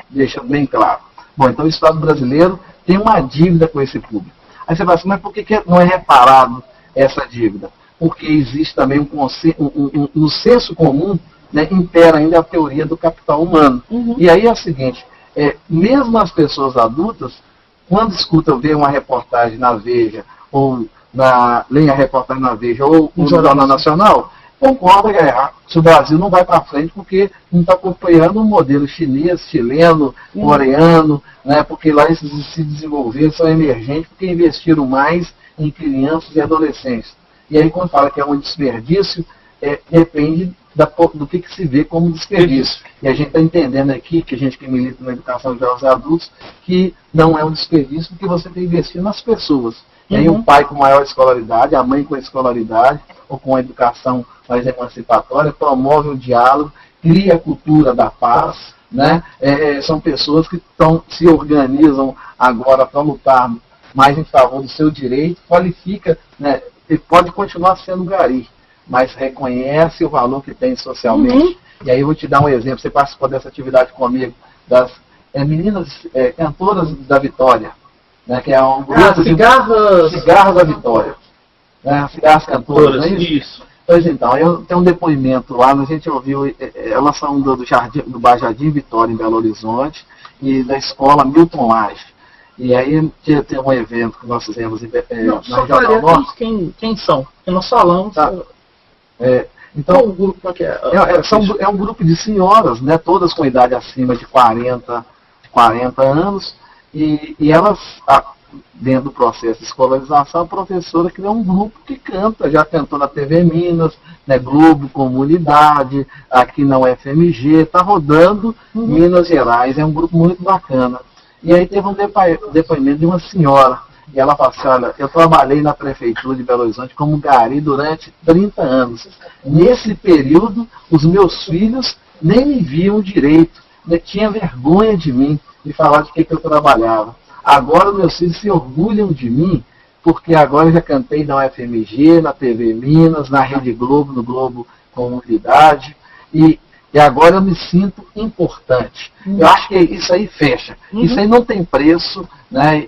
Deixa bem claro. Bom, então o Estado brasileiro tem uma dívida com esse público. Aí você fala assim, mas por que não é reparado essa dívida? Porque existe também no senso comum, né, impera ainda a teoria do capital humano. E aí é o seguinte, mesmo as pessoas adultas, quando escutam ver uma reportagem na Veja, ou leem a reportagem na Veja, ou no Jornal Nacional, concorda que o Brasil não vai para frente porque não está acompanhando um modelo chinês, chileno, coreano, né, porque lá eles se desenvolveram, são emergentes, porque investiram mais em crianças e adolescentes. E aí, quando fala que é um desperdício, depende do que se vê como desperdício. E a gente está entendendo aqui, que a gente que milita na educação de jovens adultos, que não é um desperdício porque você tem investido nas pessoas. E aí, o pai com maior escolaridade, a mãe com escolaridade, ou com a educação mais emancipatória, promove o diálogo, cria a cultura da paz. Né? São pessoas que se organizam agora para lutar mais em favor do seu direito, qualifica, né? Ele pode continuar sendo gari, mas reconhece o valor que tem socialmente. E aí eu vou te dar um exemplo. Você participou dessa atividade comigo, das meninas cantoras da Vitória, né, que é um grupo cigarros da Vitória. Né, cigarras cantoras, não é isso? Pois então, eu tenho um depoimento lá, a gente ouviu, elas são do Bairro Jardim Vitória, em Belo Horizonte, e da escola Milton Lage. E aí tem um evento que nós fizemos na região norte. Quem são? Que nós falamos. Tá. Então, o grupo é um grupo de senhoras, né, todas com idade acima de 40 anos, e elas, dentro do processo de escolarização, a professora criou um grupo que canta, já cantou na TV Minas, né, Globo, Comunidade, aqui na UFMG, está rodando Minas Gerais, é um grupo muito bacana. E aí teve um depoimento de uma senhora, e ela falou assim, olha, eu trabalhei na prefeitura de Belo Horizonte como gari durante 30 anos. Nesse período, os meus filhos nem me viam direito, né, tinha vergonha de mim, de falar de que eu trabalhava. Agora meus filhos se orgulham de mim, porque agora eu já cantei na UFMG, na TV Minas, na Rede Globo, no Globo Comunidade, e agora eu me sinto importante. Eu acho que isso aí fecha. Isso aí não tem preço, né?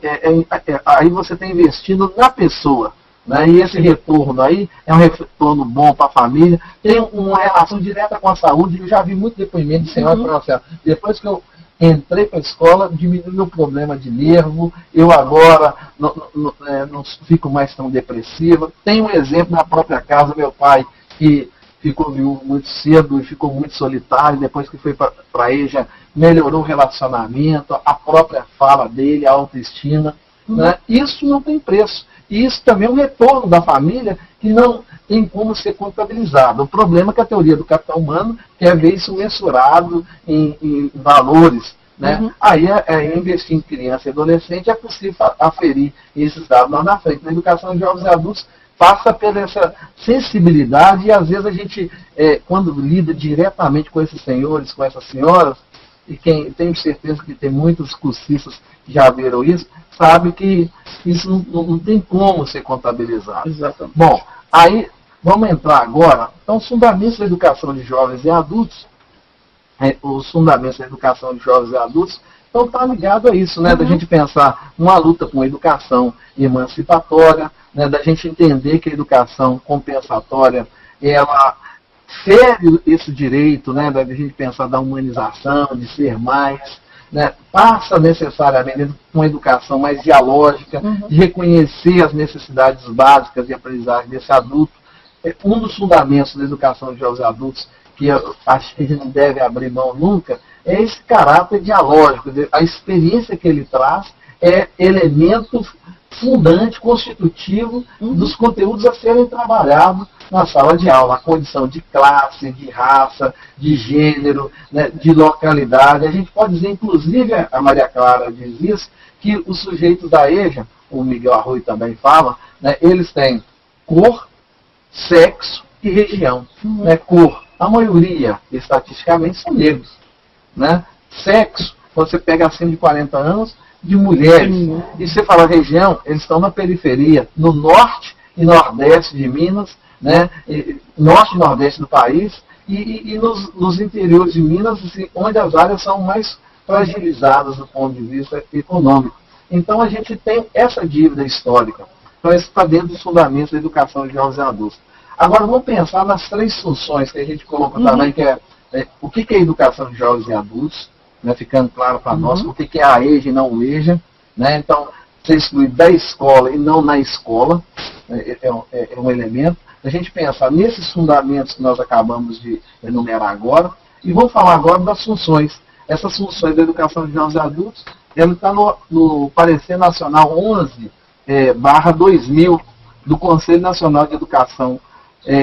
Aí você está investindo na pessoa. Né? E esse retorno aí é um retorno bom para a família. Tem uma relação direta com a saúde. Eu já vi muito depoimento de senhora falando assim, depois que eu entrei para a escola, diminuiu meu problema de nervo, eu agora não fico mais tão depressiva. Tem um exemplo na própria casa, meu pai, que ficou viúvo muito cedo e ficou muito solitário, depois que foi para a EJA, melhorou o relacionamento, a própria fala dele, a autoestima. Né? Isso não tem preço. E isso também é um retorno da família que não tem como ser contabilizado. O problema é que a teoria do capital humano quer ver isso mensurado em valores. Né? Aí investir em criança e adolescente é possível aferir esses dados lá na frente. Na educação de jovens e adultos passa por essa sensibilidade e às vezes a gente, quando lida diretamente com esses senhores, com essas senhoras, e tenho certeza que tem muitos cursistas que já viram isso, sabe que isso não tem como ser contabilizado. Exatamente. Bom, aí vamos entrar agora. Então, os fundamentos da educação de jovens e adultos, os fundamentos da educação de jovens e adultos, então está ligado a isso, né? Da gente pensar uma luta por uma educação emancipatória, né? Da gente entender que a educação compensatória, ela fere esse direito, né? Da gente pensar da humanização, de ser mais, né? Passa necessariamente com uma educação mais dialógica, de reconhecer as necessidades básicas de aprendizagem desse adulto. Um dos fundamentos da educação de jovens e adultos, que eu acho que a gente não deve abrir mão nunca, é esse caráter dialógico. A experiência que ele traz é elemento fundante, constitutivo dos conteúdos a serem trabalhados na sala de aula. A condição de classe, de raça, de gênero, né, de localidade. A gente pode dizer, inclusive, a Maria Clara diz isso, que os sujeitos da EJA, o Miguel Arroio também fala, né, eles têm cor, sexo e região. Né, cor, a maioria, estatisticamente, são negros. Né? Sexo, você pega acima de 40 anos, de mulheres. E você fala região, eles estão na periferia, no norte e nordeste de Minas, né? Norte e nordeste do país, e nos interiores de Minas, assim, onde as áreas são mais fragilizadas do ponto de vista econômico. Então a gente tem essa dívida histórica. Então isso está dentro dos fundamentos da educação de jovens e adultos. Agora vamos pensar nas três funções que a gente colocou também, que o que é educação de jovens e adultos, né, ficando claro para nós, o que é a EJA e não o EJA. Né? Então, ser excluído da escola e não na escola é um elemento. A gente pensar nesses fundamentos que nós acabamos de enumerar agora, e vamos falar agora das funções. Essas funções da educação de jovens e adultos, ela está no Parecer Nacional 11/2000 do Conselho Nacional de Educação,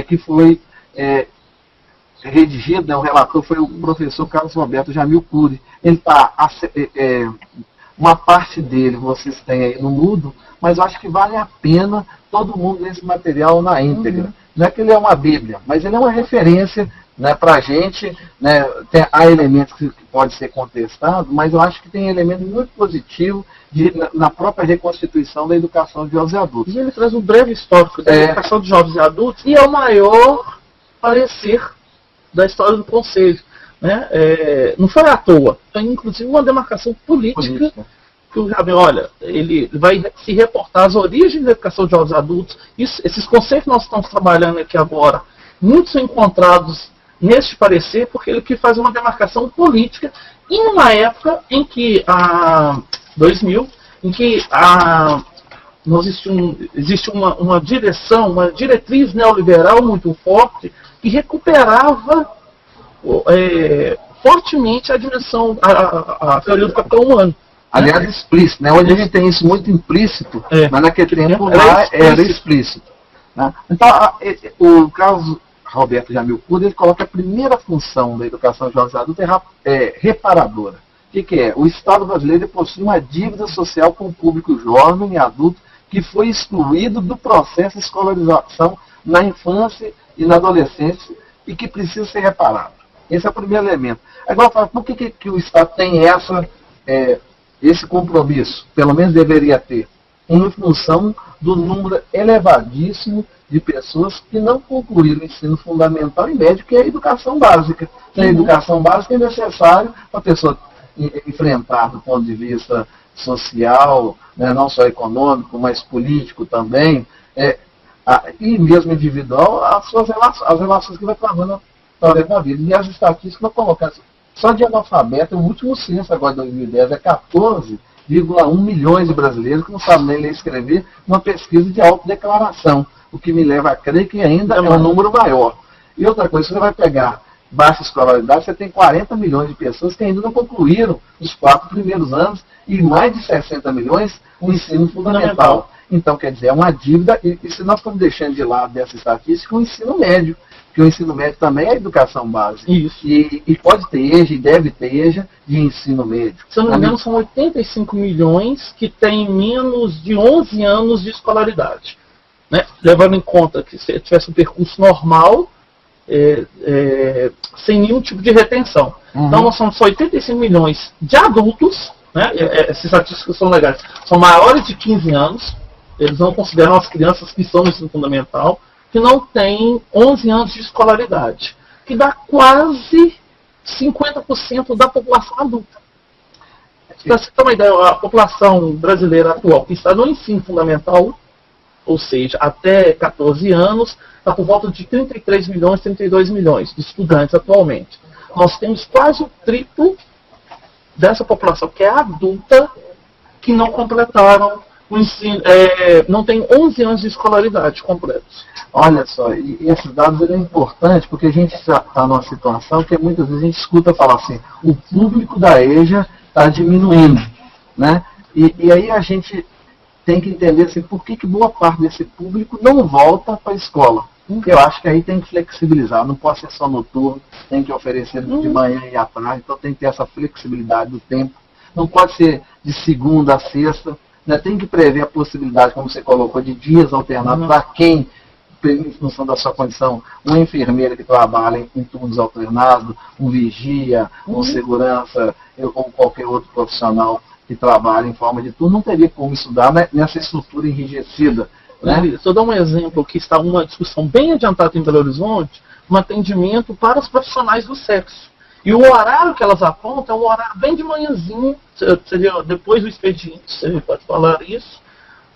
que foi redigido, né, o relator foi o professor Carlos Roberto Jamil Cury. Ele está, uma parte dele vocês têm aí no Mudo, mas eu acho que vale a pena todo mundo ler esse material na íntegra. Não é que ele é uma bíblia, mas ele é uma referência, né, para a gente. Né, há elementos que podem ser contestados, mas eu acho que tem elementos muito positivos na própria reconstituição da educação de jovens e adultos. E ele traz um breve histórico da educação de jovens e adultos, e é o maior parecer da história do Conselho. Né? Não foi à toa. Tem, inclusive, uma demarcação política que o Jamil, olha, ele vai se reportar às origens da educação de jovens e adultos. Esses conceitos que nós estamos trabalhando aqui agora, muitos são encontrados neste parecer, porque ele que faz uma demarcação política em uma época em que, 2000, em que existe uma direção, uma diretriz neoliberal muito forte, que recuperava fortemente a dimensão, a teoria do capital humano. Aliás, explícito, né? Hoje a gente tem isso muito implícito, mas naquele tempo lá era explícito. Né? Então, o Carlos Roberto Jamil Cury, ele coloca a primeira função da educação de jovens adultos reparadora. O que é? O Estado brasileiro possui uma dívida social com o público jovem e adulto que foi excluído do processo de escolarização na infância e na adolescência e que precisa ser reparado. Esse é o primeiro elemento. Agora, por que o Estado tem esse compromisso? Pelo menos deveria ter. Em função do número elevadíssimo de pessoas que não concluíram o ensino fundamental e médio, que é a educação básica. A educação básica é necessária para a pessoa enfrentar, do ponto de vista social, né, não só econômico, mas político também, e mesmo individual, as relações que vai travando através da vida. E as estatísticas vão colocar só de analfabeto, o último censo agora de 2010 é 14,1 milhões de brasileiros que não sabem nem ler e escrever, numa pesquisa de autodeclaração, o que me leva a crer que ainda é um número maior. E outra coisa, você vai pegar baixa escolaridade, você tem 40 milhões de pessoas que ainda não concluíram os 4 primeiros anos e mais de 60 milhões o ensino fundamental. Então, quer dizer, é uma dívida, e se nós estamos deixando de lado dessa estatística, o ensino médio, que o ensino médio também é educação básica. Isso. E pode ter EJA, e deve ter EJA de ensino médio. Se eu não me engano, são 85 milhões que têm menos de 11 anos de escolaridade. Né? Levando em conta que se tivesse um percurso normal, sem nenhum tipo de retenção. Então, nós somos só 85 milhões de adultos, né? Essas estatísticas são legais, são maiores de 15 anos, eles não consideram as crianças que estão no ensino fundamental, que não têm 11 anos de escolaridade, que dá quase 50% da população adulta. Para você ter uma ideia, a população brasileira atual que está no ensino fundamental, ou seja, até 14 anos, está por volta de 33 milhões, 32 milhões de estudantes atualmente. Nós temos quase o triplo dessa população que é adulta, que não completaram o ensino, não tem 11 anos de escolaridade completos. Olha só, e esses dados é importante porque a gente está numa situação que muitas vezes a gente escuta falar assim, o público da EJA está diminuindo, né? E aí a gente tem que entender assim, por que boa parte desse público não volta para a escola. Eu acho que aí tem que flexibilizar, não pode ser só noturno, tem que oferecer de manhã e à tarde, então tem que ter essa flexibilidade do tempo. Não pode ser de segunda a sexta, né? Tem que prever a possibilidade, como você colocou, de dias alternados para quem, em função da sua condição, uma enfermeira que trabalha em turnos alternados, um vigia, um segurança ou qualquer outro profissional que trabalha em forma de turno, não teria como estudar nessa estrutura enrijecida. Né? Se eu dar um exemplo, que está uma discussão bem adiantada em Belo Horizonte, um atendimento para os profissionais do sexo. E o horário que elas apontam é um horário bem de manhãzinho, seria depois do expediente, você pode falar isso,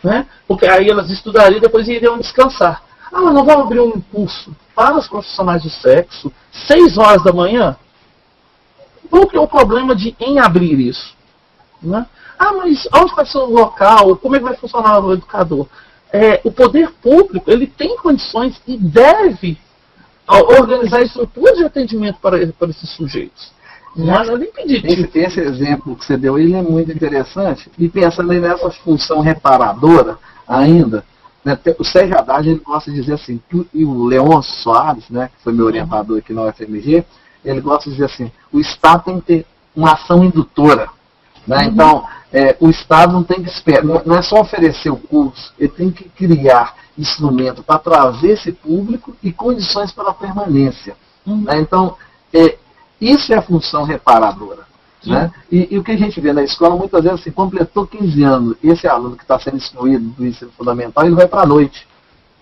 né? Porque aí elas estudariam e depois iriam descansar. Ah, mas nós vamos abrir um curso para os profissionais do sexo, 6 horas da manhã? Qual que é o problema em abrir isso? Né? Ah, mas onde vai ser o local? Como é que vai funcionar o educador? O poder público, ele tem condições e deve organizar estruturas de atendimento para esses sujeitos. Mas não é impeditivo. Esse exemplo que você deu, ele é muito interessante. E pensando aí nessa função reparadora ainda, né, o Sérgio Haddad, ele gosta de dizer assim, e o Leôncio Soares, né, que foi meu orientador aqui na UFMG, ele gosta de dizer assim, o Estado tem que ter uma ação indutora. Né? Então, o Estado não tem que esperar, não é só oferecer o curso, ele tem que criar instrumento para trazer esse público e condições para a permanência. Né? Então, isso é a função reparadora. Né? E o que a gente vê na escola, muitas vezes, assim, completou 15 anos, esse aluno que está sendo excluído do ensino fundamental, ele vai para a noite.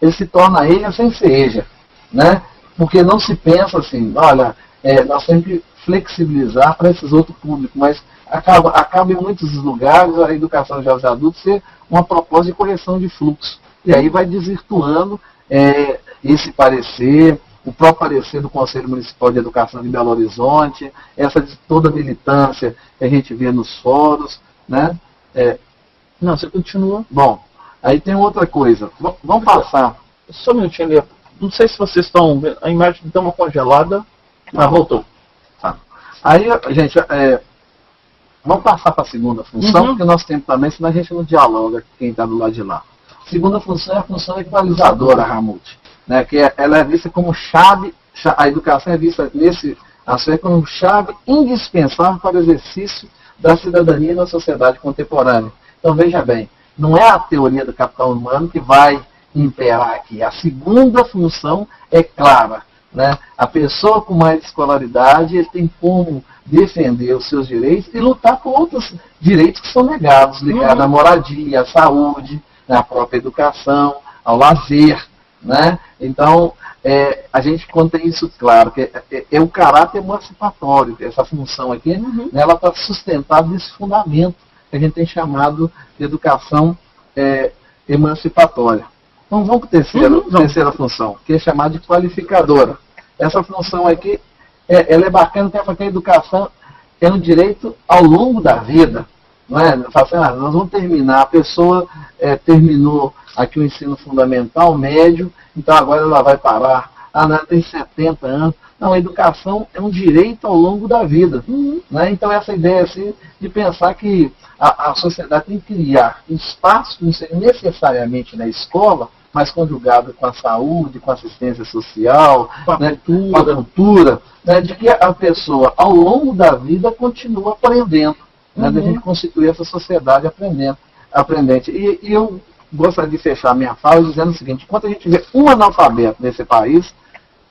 Ele se torna EJA sem ser EJA. Né? Porque não se pensa assim, olha, nós temos que flexibilizar para esses outros públicos, mas acaba em muitos lugares a educação de jovens adultos ser uma proposta de correção de fluxo. E aí vai desvirtuando esse parecer, o próprio parecer do Conselho Municipal de Educação de Belo Horizonte, essa de toda a militância que a gente vê nos fóruns. Né? Não, você continua. Bom, aí tem outra coisa. Vamos passar. Só um minutinho ali. Não sei se vocês estão vendo. A imagem deu uma congelada. Ah, voltou. Tá. Aí, gente, vamos passar para a segunda função, porque nós temos também, senão a gente não dialoga com quem está do lado de lá. A segunda função é a função equalizadora, Ramute, né, que ela é vista como chave, a educação é vista nesse aspecto como chave indispensável para o exercício da cidadania na sociedade contemporânea. Então, veja bem, não é a teoria do capital humano que vai imperar aqui. A segunda função é clara. Né? A pessoa com mais escolaridade, ele tem como defender os seus direitos e lutar por outros direitos que são negados, ligados à moradia, à saúde, à própria educação, ao lazer. Né? Então, a gente, quando tem isso claro, que é o caráter emancipatório, essa função aqui, né, ela está sustentada nesse fundamento que a gente tem chamado de educação emancipatória. Então, vamos para a terceira função, que é chamada de qualificadora. Essa função aqui, ela é bacana, porque a educação é um direito ao longo da vida. Não é? Nós vamos terminar, a pessoa terminou aqui o ensino fundamental, médio, então agora ela vai parar. Ela tem 70 anos. Não, a educação é um direito ao longo da vida. Né? Então, essa ideia assim, de pensar que a sociedade tem que criar espaços que não sejam necessariamente na escola, mas conjugado com a saúde, com a assistência social, com a cultura, né? De que a pessoa, ao longo da vida, continua aprendendo. Né? Da gente constituir essa sociedade aprendente. E eu gostaria de fechar minha fala dizendo o seguinte: enquanto a gente vê um analfabeto nesse país,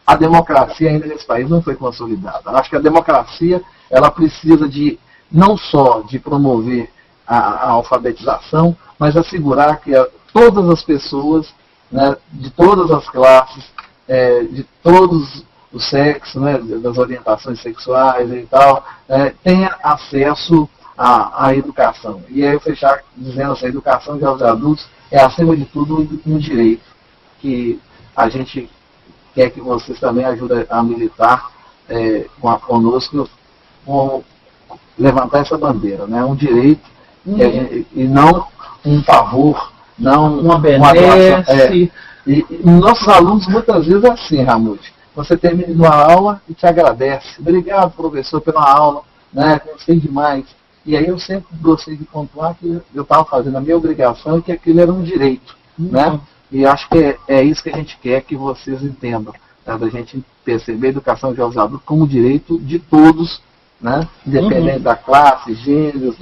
a democracia ainda nesse país não foi consolidada. Eu acho que a democracia ela precisa de não só de promover a alfabetização, mas assegurar que todas as pessoas, né, de todas as classes, de todos os sexos, né, das orientações sexuais e tal, tenha acesso à educação. E aí eu fechar dizendo assim: a educação de adultos é, acima de tudo, um direito que a gente quer que vocês também ajudem a militar conosco, com levantar essa bandeira, né? Um direito e não um favor, não uma benesse. E nossos alunos muitas vezes é assim, Ramute. Você termina uma aula e te agradece. Obrigado, professor, pela aula, né? Gostei demais. E aí eu sempre gostei de pontuar que eu estava fazendo a minha obrigação e que aquilo era um direito, né? E acho que é isso que a gente quer que vocês entendam, né? Da gente perceber a educação de jovens adultos como direito de todos, né? Independente da classe, gênero.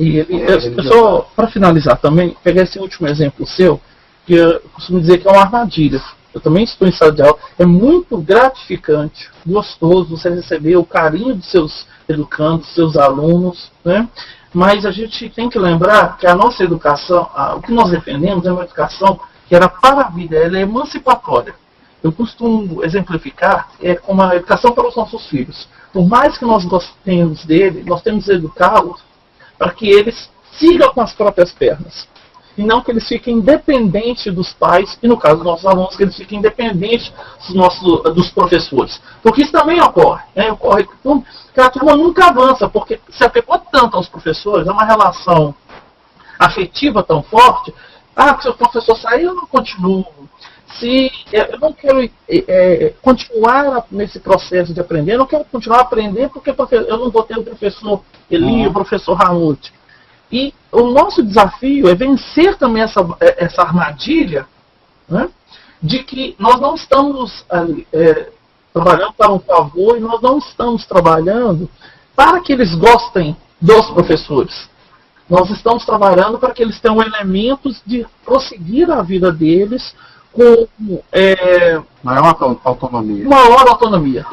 Só para finalizar também, pegar esse último exemplo seu, que eu costumo dizer que é uma armadilha. Eu também estou em sala de aula. É muito gratificante, gostoso você receber o carinho dos seus educandos, dos seus alunos, né? Mas a gente tem que lembrar que a nossa educação, o que nós defendemos é uma educação que era para a vida, ela é emancipatória. Eu costumo exemplificar como a educação para os nossos filhos. Por mais que nós gostemos dele, nós temos que educá-los para que eles sigam com as próprias pernas. E não que eles fiquem independentes dos pais, e no caso dos nossos alunos, que eles fiquem independentes dos professores. Porque isso também ocorre. Né? Ocorre que a turma nunca avança, porque se apegou tanto aos professores, é uma relação afetiva tão forte. Se o professor sair, eu não continuo. Se eu não quero continuar nesse processo de aprender, eu não quero continuar a aprender porque eu não vou ter o professor Eli, o professor Ramute. E o nosso desafio é vencer também essa armadilha, né, de que nós não estamos trabalhando para um favor e nós não estamos trabalhando para que eles gostem dos professores. Nós estamos trabalhando para que eles tenham elementos de prosseguir a vida deles com maior autonomia. Maior autonomia.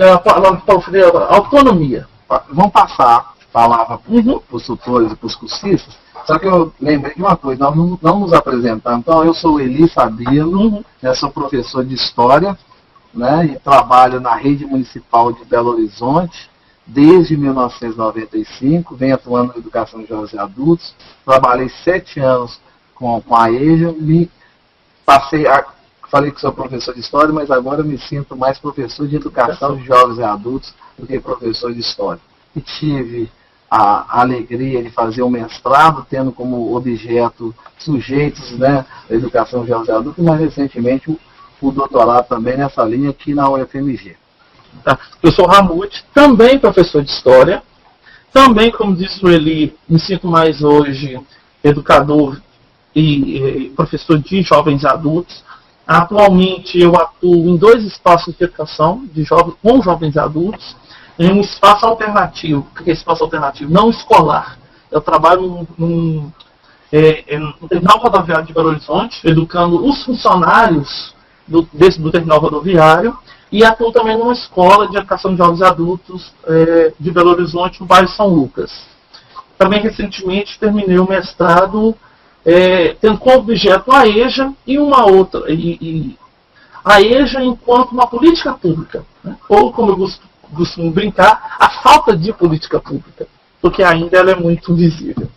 Autonomia. Vamos passar a palavra para os tutores e para os cursistas. Só que eu lembrei de uma coisa, nós não nos apresentamos. Então, eu sou o Eli Sabino, sou professor de História, né, e trabalho na rede municipal de Belo Horizonte desde 1995, venho atuando na educação de jovens e adultos, trabalhei 7 anos com a EJA, falei que sou professor de História, mas agora me sinto mais professor de educação de jovens e adultos do que professor de História. E tive a alegria de fazer um mestrado, tendo como objeto sujeitos, né, da educação de jovens e adultos, mas recentemente o doutorado também nessa linha aqui na UFMG. Eu sou Ramute, também professor de História, também, como disse o Eli, me sinto mais hoje educador e professor de jovens e adultos. Atualmente eu atuo em 2 espaços de educação com jovens e adultos, em um espaço alternativo. O que é espaço alternativo? Não escolar. Eu trabalho no terminal rodoviário de Belo Horizonte, educando os funcionários do terminal rodoviário, e atuo também numa escola de educação de jovens e adultos de Belo Horizonte, no bairro São Lucas. Também recentemente terminei o mestrado tendo como objeto a EJA e uma outra, a EJA enquanto uma política pública, né? Ou, como eu costumo brincar, a falta de política pública, porque ainda ela é muito visível.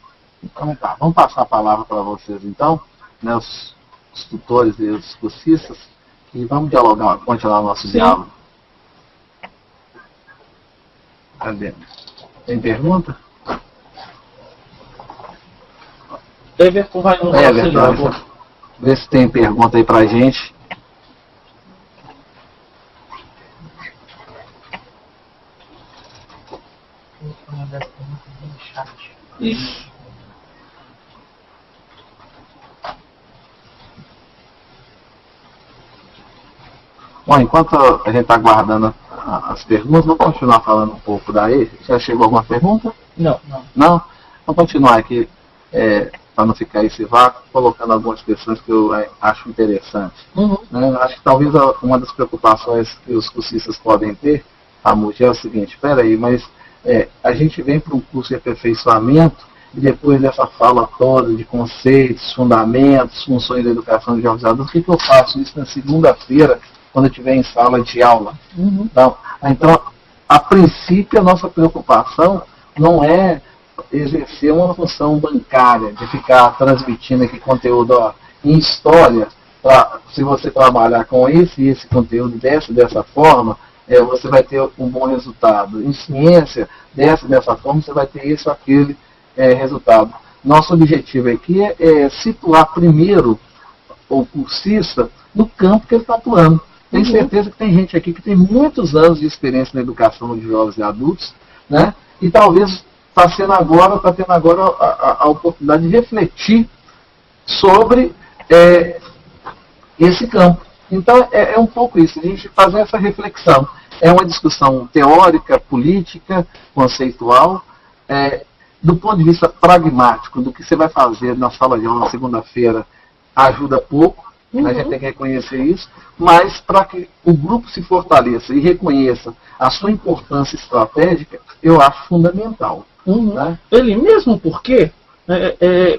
Então tá, vamos passar a palavra para vocês então, né, os tutores e os cursistas, e vamos dialogar, continuar o nosso diálogo. Cadê? Tem pergunta? Everton vai no Everton, vê se tem pergunta aí pra gente. uma das perguntas no chat. Isso. Bom, enquanto a gente está aguardando as perguntas, vou continuar falando um pouco daí. Já chegou alguma pergunta? Não. Não? Vou continuar aqui, para não ficar esse vácuo, colocando algumas questões que eu acho interessantes. Né? Acho que talvez uma das preocupações que os cursistas podem ter, Amude, é o seguinte: espera aí, mas a gente vem para um curso de aperfeiçoamento e depois dessa fala toda de conceitos, fundamentos, funções da educação de jovens adultos, o que eu faço isso na segunda-feira, quando eu estiver em sala de aula? Então, a princípio, a nossa preocupação não é exercer uma função bancária, de ficar transmitindo aqui conteúdo em história. Se você trabalhar com esse conteúdo dessa forma, você vai ter um bom resultado. Em ciência, dessa forma, você vai ter esse ou aquele resultado. Nosso objetivo aqui é situar primeiro o cursista no campo que ele está atuando. Tenho certeza que tem gente aqui que tem muitos anos de experiência na educação de jovens e adultos, né? E talvez está tendo agora a oportunidade de refletir sobre esse campo. Então, é um pouco isso, a gente fazer essa reflexão. É uma discussão teórica, política, conceitual, do ponto de vista pragmático, do que você vai fazer na sala de aula na segunda-feira, ajuda pouco. A gente tem que reconhecer isso, mas para que o grupo se fortaleça e reconheça a sua importância estratégica, eu acho fundamental. Né? Ele mesmo porque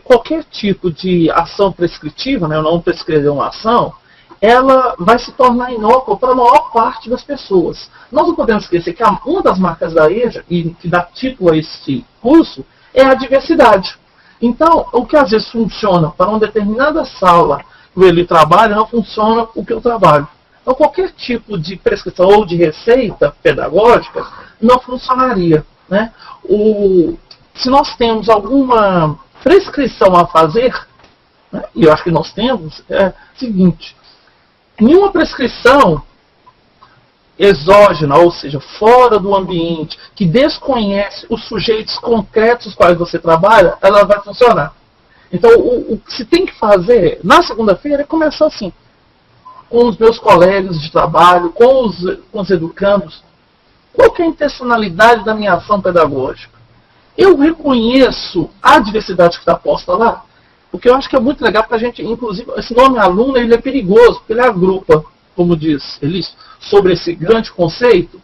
qualquer tipo de ação prescritiva, né, eu não prescrever uma ação, ela vai se tornar inócua para a maior parte das pessoas. Nós não podemos esquecer que uma das marcas da EJA, e que dá título a esse curso, é a diversidade. Então, o que às vezes funciona para uma determinada sala que ele trabalha, não funciona o que eu trabalho. Então, qualquer tipo de prescrição ou de receita pedagógica não funcionaria. Né? Se nós temos alguma prescrição a fazer, né, e eu acho que nós temos, é o seguinte: nenhuma prescrição exógena, ou seja, fora do ambiente, que desconhece os sujeitos concretos com os quais você trabalha, ela vai funcionar. Então, o que se tem que fazer na segunda-feira é começar assim, com os meus colegas de trabalho, com os educandos. Qual que é a intencionalidade da minha ação pedagógica? Eu reconheço a diversidade que está posta lá, porque eu acho que é muito legal para a gente, inclusive, esse nome aluno, ele é perigoso, porque ele agrupa, como diz Elício, sobre esse grande conceito,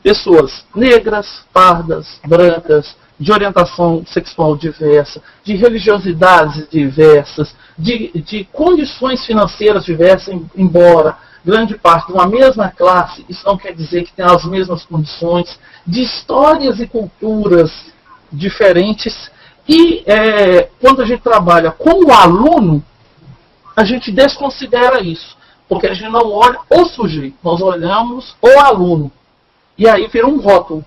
pessoas negras, pardas, brancas, de orientação sexual diversa, de religiosidades diversas, de condições financeiras diversas, embora grande parte de uma mesma classe, isso não quer dizer que tem as mesmas condições, de histórias e culturas diferentes. E quando a gente trabalha com o aluno, a gente desconsidera isso, porque a gente não olha o sujeito, nós olhamos o aluno. E aí vira um rótulo.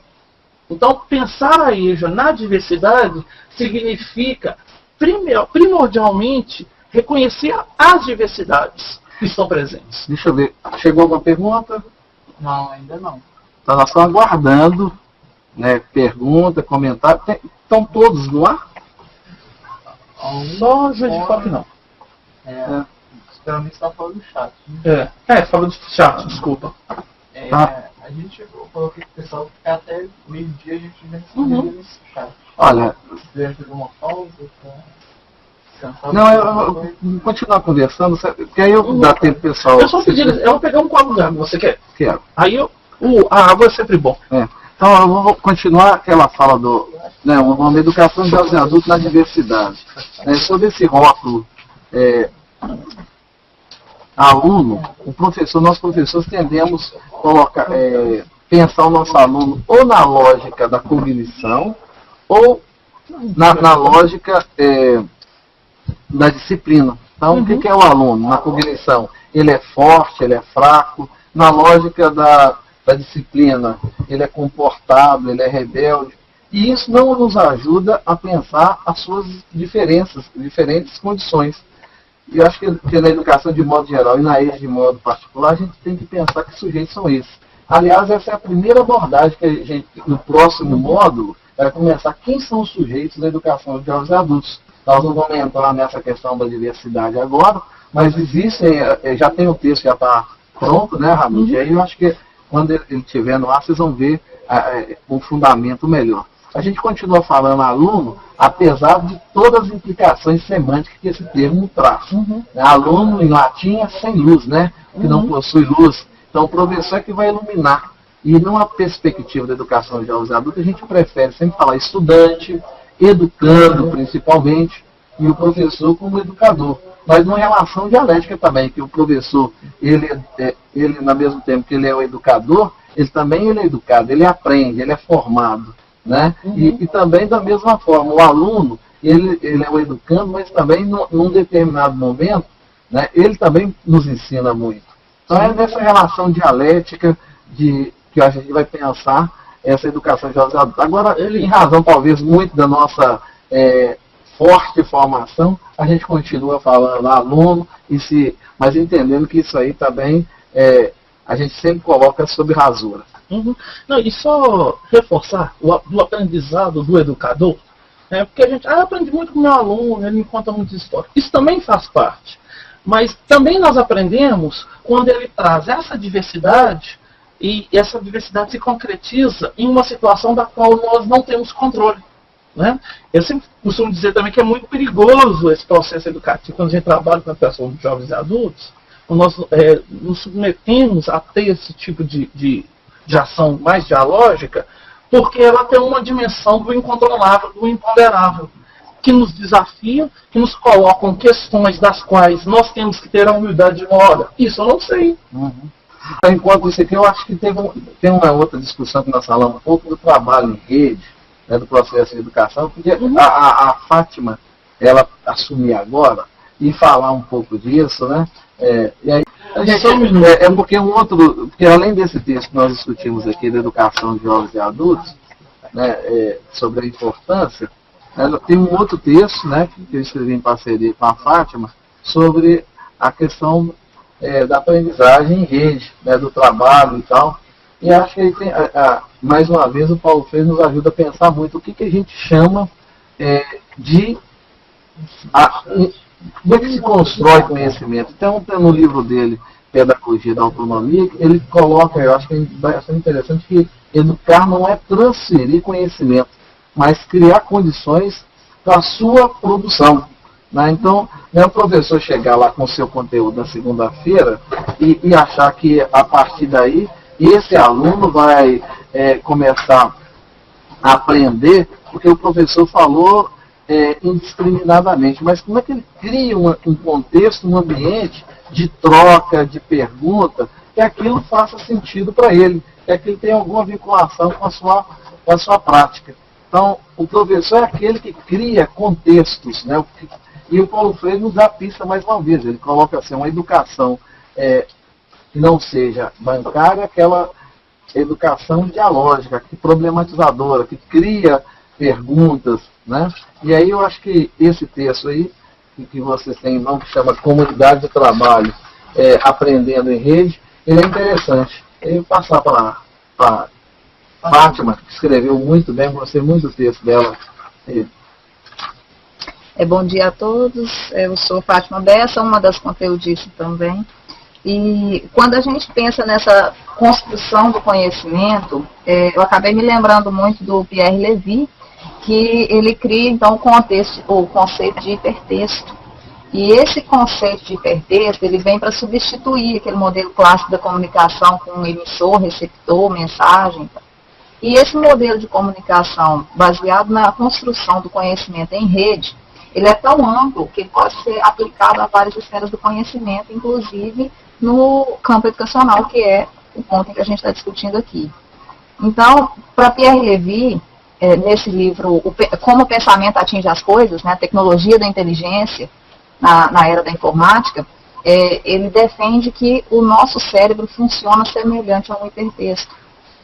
Então, pensar a EJA na diversidade significa, primordialmente, reconhecer as diversidades que estão presentes. Deixa eu ver. Chegou alguma pergunta? Não, ainda não. Então, nós estamos aguardando, né, pergunta, comentário. Estão todos no ar? Só Juiz de Fora que não. Geralmente está fora do chat. Né? Fora do chat, desculpa. A gente coloquei pro pessoal que até meio-dia a gente vai responder nesse chat. Olha, Se tiver alguma pausa, não, eu vou continuar conversando, porque aí eu dá tempo pessoal. Eu só pedi, eu vou pegar um copo de água, você quer? Quero. Aí a água é sempre bom. Então eu vou continuar aquela fala uma educação de jovens adultos na diversidade. Sobre esse rótulo, aluno, nós professores tendemos a pensar o nosso aluno ou na lógica da cognição ou na lógica da disciplina. Então, o que é o aluno na cognição? Ele é forte, ele é fraco. Na lógica da disciplina, ele é comportado, ele é rebelde. E isso não nos ajuda a pensar as suas diferentes condições. E eu acho que na educação de modo geral e na EJA de modo particular, a gente tem que pensar que sujeitos são esses. Aliás, essa é a primeira abordagem que a gente, no próximo módulo, vai começar quem são os sujeitos da educação de jovens adultos. Nós não vamos entrar nessa questão da diversidade agora, mas existem, já tem o texto, já está pronto, né, Ramiro? E aí eu acho que quando ele estiver no ar, vocês vão ver um fundamento melhor. A gente continua falando aluno, apesar de todas as implicações semânticas que esse termo traz. Aluno, em latim, é sem luz, né? Que não possui luz. Então, o professor é que vai iluminar. E numa perspectiva da educação de jovens adultos, a gente prefere sempre falar estudante, educando principalmente, e o professor como educador. Mas numa relação dialética também, que o professor, ele ao mesmo tempo que ele é o educador, ele também é educado, ele aprende, ele é formado. Né? E também da mesma forma, o aluno, ele é o educando, mas também num determinado momento, né, ele também nos ensina muito. Então é nessa relação dialética que a gente vai pensar essa educação de jovens adultos. Agora, em razão talvez muito da nossa forte formação, a gente continua falando aluno, mas entendendo que isso aí também a gente sempre coloca sob rasura. Não, e só reforçar o aprendizado do educador, porque a gente aprende muito com o meu aluno, ele me conta muitas histórias. Isso também faz parte. Mas também nós aprendemos quando ele traz essa diversidade, e essa diversidade se concretiza em uma situação da qual nós não temos controle. Né? Eu sempre costumo dizer também que é muito perigoso esse processo educativo, quando a gente trabalha com a educação de jovens e adultos, nós nos submetemos a ter esse tipo de ação mais dialógica, porque ela tem uma dimensão do incontrolável, do imponderável, que nos desafiam, que nos colocam questões das quais nós temos que ter a humildade de olha, isso eu não sei. Então, enquanto isso aqui, eu acho que tem uma outra discussão que nós falamos um pouco do trabalho em rede, né, do processo de educação, porque a Fátima, ela assumir agora e falar um pouco disso, né? E aí, porque além desse texto que nós discutimos aqui da educação de jovens e adultos, né, sobre a importância, tem um outro texto, né, que eu escrevi em parceria com a Fátima, sobre a questão da aprendizagem em rede, né, do trabalho e tal. E acho que ele tem, mais uma vez, o Paulo Freire nos ajuda a pensar muito o que a gente chama como é que se constrói conhecimento. Então, no livro dele, Pedagogia da Autonomia, ele coloca, eu acho que é bastante interessante, que educar não é transferir conhecimento, mas criar condições para a sua produção. Né? Então, não é o professor chegar lá com o seu conteúdo na segunda-feira e achar que, a partir daí, esse aluno vai começar a aprender, porque o professor falou indiscriminadamente, mas como é que ele cria um contexto, um ambiente de troca, de pergunta, que aquilo faça sentido para ele, que aquilo tenha alguma vinculação com a sua prática. Então, o professor é aquele que cria contextos, né? E o Paulo Freire nos dá a pista mais uma vez, ele coloca assim, uma educação que não seja bancária, aquela educação dialógica, que problematizadora, que cria perguntas, né? E aí eu acho que esse texto aí, que vocês têm, não, que chama Comunidade de Trabalho, Aprendendo em Rede, ele é interessante. Eu vou passar para a Fátima, que escreveu muito bem, gostei muito do texto dela. Bom dia a todos, eu sou Fátima Bessa, uma das conteudistas também. E quando a gente pensa nessa construção do conhecimento, eu acabei me lembrando muito do Pierre Levy, que ele cria então o conceito de hipertexto. E esse conceito de hipertexto, ele vem para substituir aquele modelo clássico da comunicação com emissor, receptor, mensagem. E esse modelo de comunicação, baseado na construção do conhecimento em rede, ele é tão amplo que ele pode ser aplicado a várias esferas do conhecimento, inclusive no campo educacional, que é o ponto que a gente está discutindo aqui. Então, para Pierre Levy, nesse livro, Como o Pensamento Atinge as Coisas, né, a tecnologia da inteligência na era da informática, ele defende que o nosso cérebro funciona semelhante a um hipertexto.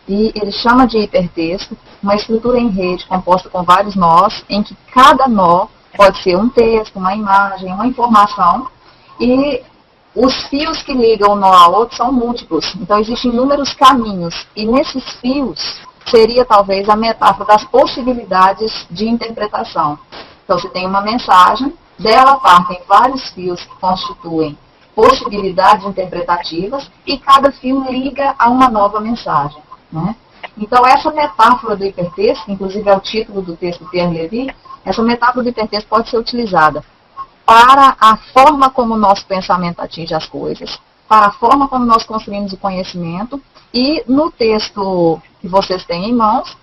E ele chama de hipertexto uma estrutura em rede composta com vários nós, em que cada nó pode ser um texto, uma imagem, uma informação, e os fios que ligam um nó ao outro são múltiplos, então existem inúmeros caminhos, e nesses fios seria talvez a metáfora das possibilidades de interpretação. Então você tem uma mensagem, dela partem vários fios que constituem possibilidades interpretativas, e cada fio liga a uma nova mensagem, né? Então essa metáfora do hipertexto, inclusive é o título do texto do Pierre Levy, essa metáfora do hipertexto pode ser utilizada para a forma como o nosso pensamento atinge as coisas, para a forma como nós construímos o conhecimento, e no texto que vocês têm em mãos,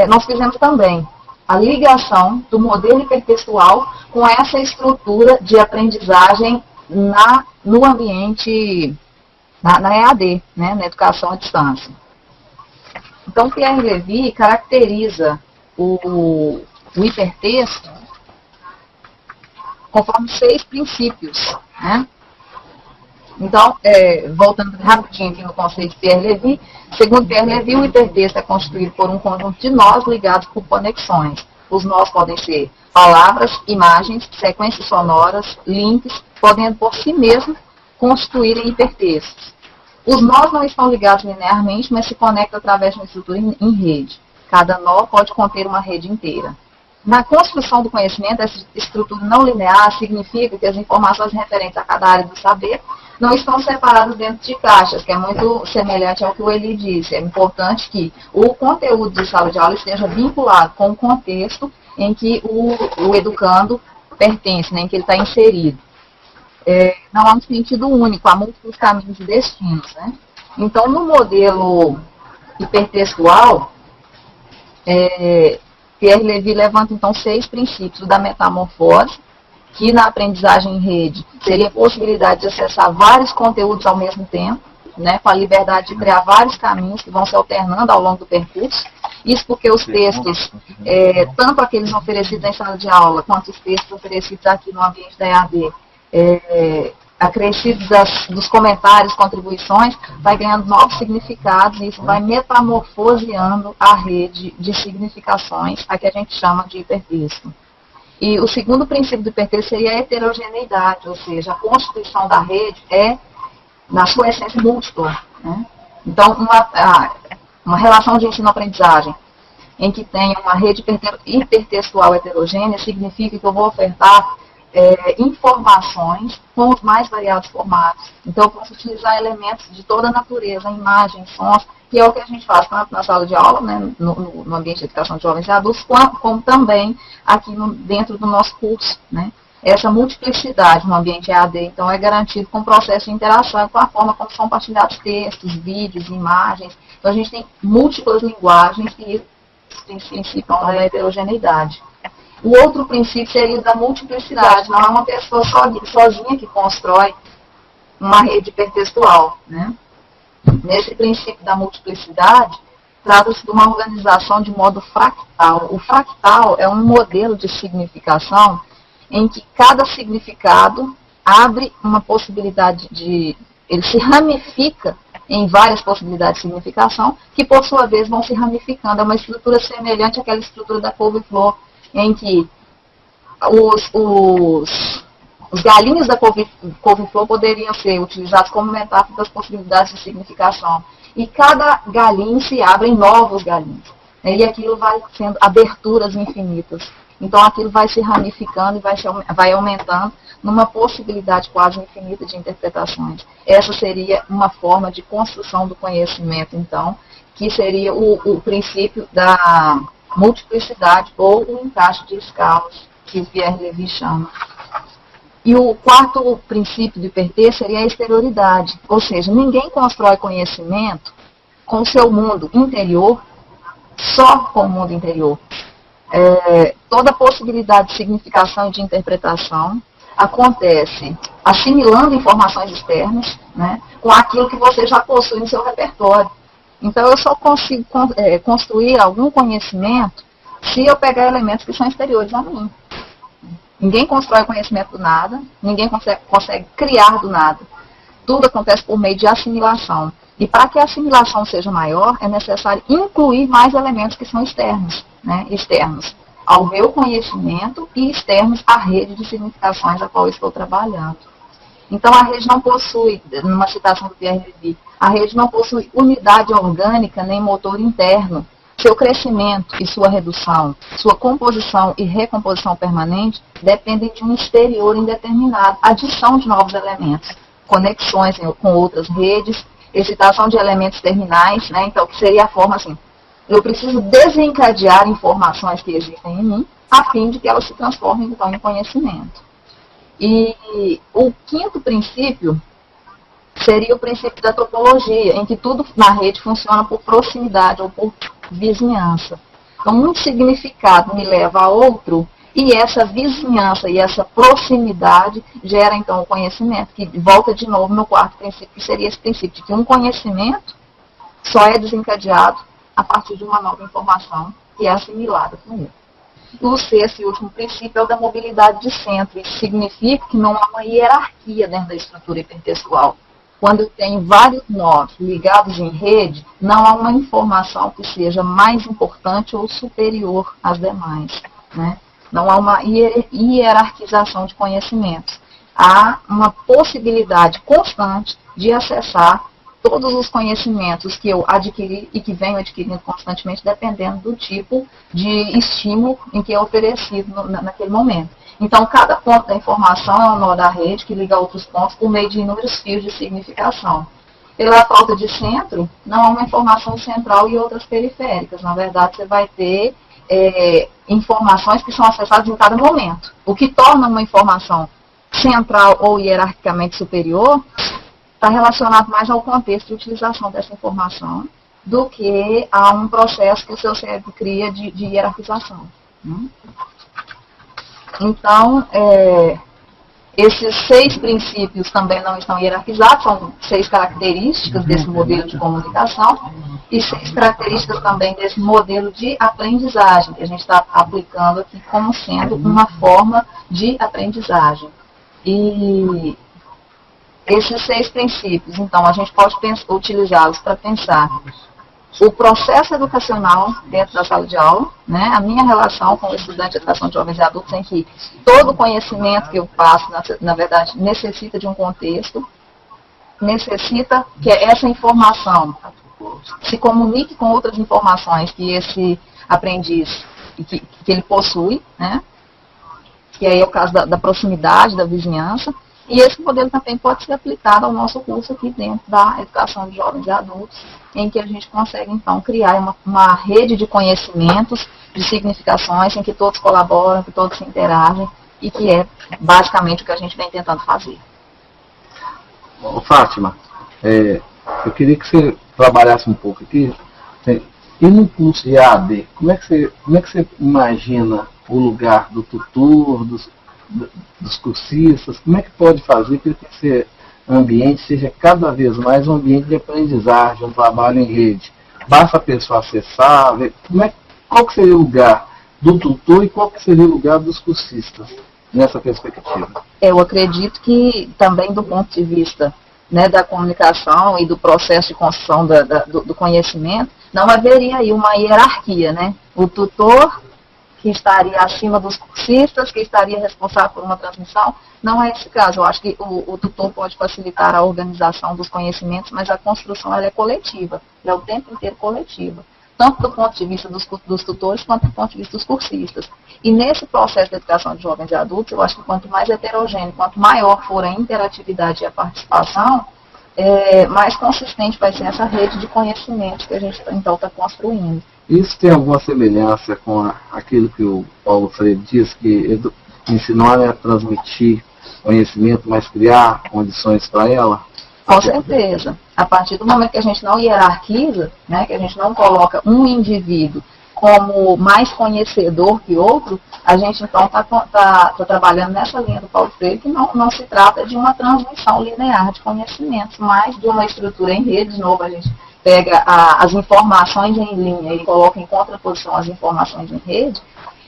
nós fizemos também a ligação do modelo hipertextual com essa estrutura de aprendizagem no ambiente, na EAD, né, na educação à distância. Então, Pierre Levy caracteriza o hipertexto conforme 6 princípios, né? Então, voltando rapidinho aqui no conceito de Pierre Levy, segundo Pierre Levy, o hipertexto é constituído por um conjunto de nós ligados por conexões. Os nós podem ser palavras, imagens, sequências sonoras, links, podem por si mesmos constituírem hipertextos. Os nós não estão ligados linearmente, mas se conectam através de uma estrutura em rede. Cada nó pode conter uma rede inteira. Na construção do conhecimento, essa estrutura não linear significa que as informações referentes a cada área do saber não estão separadas dentro de caixas, que é muito semelhante ao que o Eli disse. É importante que o conteúdo de sala de aula esteja vinculado com o contexto em que o educando pertence, né, em que ele está inserido. Não há um sentido único, há múltiplos caminhos e destinos, né? Então, no modelo hipertextual, Pierre Levy levanta, então, 6 princípios da metamorfose, que na aprendizagem em rede seria a possibilidade de acessar vários conteúdos ao mesmo tempo, né, com a liberdade de criar vários caminhos que vão se alternando ao longo do percurso. Isso porque os textos, tanto aqueles oferecidos em sala de aula, quanto os textos oferecidos aqui no ambiente da EAD, acrescidos dos comentários, contribuições, vai ganhando novos significados, e isso vai metamorfoseando a rede de significações, a que a gente chama de hipertexto. E o segundo princípio do hipertexto seria a heterogeneidade, ou seja, a constituição da rede é, na sua essência, múltipla, né? Então, uma relação de ensino-aprendizagem em que tenha uma rede hipertextual heterogênea significa que eu vou ofertar informações com os mais variados formatos. Então, eu posso utilizar elementos de toda a natureza, imagens, sons, que é o que a gente faz tanto na sala de aula, né, no ambiente de educação de jovens e adultos, como também aqui dentro do nosso curso, né? Essa multiplicidade no ambiente EAD, então, é garantido com o processo de interação, com a forma como são partilhados textos, vídeos, imagens. Então, a gente tem múltiplas linguagens e esse princípio da heterogeneidade. O outro princípio seria o da multiplicidade. Não é uma pessoa sozinha que constrói uma rede hipertextual, né? Nesse princípio da multiplicidade, trata-se de uma organização de modo fractal. O fractal é um modelo de significação em que cada significado abre uma possibilidade ele se ramifica em várias possibilidades de significação, que por sua vez vão se ramificando. É uma estrutura semelhante àquela estrutura da couve-flor, em que os galinhos da couve-flor poderiam ser utilizados como metáfora das possibilidades de significação. E cada galinho se abre em novos galinhos. E aquilo vai sendo aberturas infinitas. Então aquilo vai se ramificando e vai aumentando numa possibilidade quase infinita de interpretações. Essa seria uma forma de construção do conhecimento, então, que seria o princípio da multiplicidade ou o encaixe de escalas, que Pierre Levy chama. E o quarto princípio do hipertexto seria a exterioridade, ou seja, ninguém constrói conhecimento com o seu mundo interior, só com o mundo interior. Toda possibilidade de significação e de interpretação acontece assimilando informações externas, né, com aquilo que você já possui no seu repertório. Então, eu só consigo construir algum conhecimento se eu pegar elementos que são exteriores a mim. Ninguém constrói conhecimento do nada, ninguém consegue criar do nada. Tudo acontece por meio de assimilação. E para que a assimilação seja maior, é necessário incluir mais elementos que são externos, né? Externos ao meu conhecimento e externos à rede de significações a qual eu estou trabalhando. Então, a rede não possui, numa citação do Pierre Levy, a rede não possui unidade orgânica nem motor interno. Seu crescimento e sua redução, sua composição e recomposição permanente dependem de um exterior indeterminado, adição de novos elementos, conexões com outras redes, excitação de elementos terminais, né? Então, que seria a forma assim, eu preciso desencadear informações que existem em mim, a fim de que elas se transformem então em conhecimento. E o quinto princípio seria o princípio da topologia, em que tudo na rede funciona por proximidade ou por vizinhança. Então, um significado me leva a outro, e essa vizinhança e essa proximidade gera, então, o conhecimento, que volta de novo no quarto princípio, que seria esse princípio de que um conhecimento só é desencadeado a partir de uma nova informação que é assimilada com ele. O sexto e último princípio é o da mobilidade de centro. Isso significa que não há uma hierarquia dentro da estrutura hipertextual. Quando eu tenho vários nós ligados em rede, não há uma informação que seja mais importante ou superior às demais, né? Não há uma hierarquização de conhecimentos. Há uma possibilidade constante de acessar todos os conhecimentos que eu adquiri e que venho adquirindo constantemente, dependendo do tipo de estímulo em que é oferecido naquele momento. Então, cada ponto da informação é um nó da rede que liga a outros pontos por meio de inúmeros fios de significação. Pela falta de centro, não há uma informação central e outras periféricas. Na verdade, você vai ter informações que são acessadas em cada momento. O que torna uma informação central ou hierarquicamente superior está relacionado mais ao contexto de utilização dessa informação do que a um processo que o seu cérebro cria de hierarquização. Então, esses 6 princípios também não estão hierarquizados, são 6 características desse modelo de comunicação e 6 características também desse modelo de aprendizagem, que a gente está aplicando aqui como sendo uma forma de aprendizagem. E esses 6 princípios, então, a gente pode utilizá-los para pensar o processo educacional dentro da sala de aula, né? A minha relação com o estudante de educação de jovens e adultos, em que todo conhecimento que eu passo, na verdade, necessita de um contexto, necessita que essa informação se comunique com outras informações que esse aprendiz que ele possui, né? Que aí é o caso da proximidade, da vizinhança. E esse modelo também pode ser aplicado ao nosso curso aqui dentro da educação de jovens e adultos, em que a gente consegue, então, criar uma rede de conhecimentos, de significações, em que todos colaboram, que todos se interagem, e que é basicamente o que a gente vem tentando fazer. Ô, Fátima, eu queria que você trabalhasse um pouco aqui. E no curso de EAD, como é que você imagina o lugar do tutor, dos cursistas? Como é que pode fazer para que esse ambiente seja cada vez mais um ambiente de aprendizagem, um trabalho em rede? Basta a pessoa acessar, ver qual que seria o lugar do tutor e qual que seria o lugar dos cursistas nessa perspectiva? Eu acredito que também do ponto de vista, né, da comunicação e do processo de construção do conhecimento, não haveria aí uma hierarquia, né? O tutor que estaria acima dos cursistas, que estaria responsável por uma transmissão. Não é esse caso. Eu acho que o tutor pode facilitar a organização dos conhecimentos, mas a construção ela é coletiva, ela é o tempo inteiro coletiva, tanto do ponto de vista dos tutores, quanto do ponto de vista dos cursistas. E nesse processo de educação de jovens e adultos, eu acho que quanto mais heterogêneo, quanto maior for a interatividade e a participação, mais consistente vai ser essa rede de conhecimentos que a gente então está construindo. Isso tem alguma semelhança com aquilo que o Paulo Freire diz, que ensinar é transmitir conhecimento, mas criar condições para ela? Com certeza. A partir do momento que a gente não hierarquiza, né, que a gente não coloca um indivíduo como mais conhecedor que outro, a gente então está trabalhando nessa linha do Paulo Freire, que não se trata de uma transmissão linear de conhecimentos, mas de uma estrutura em rede. De novo, a gente pega as informações em linha e coloca em contraposição as informações em rede,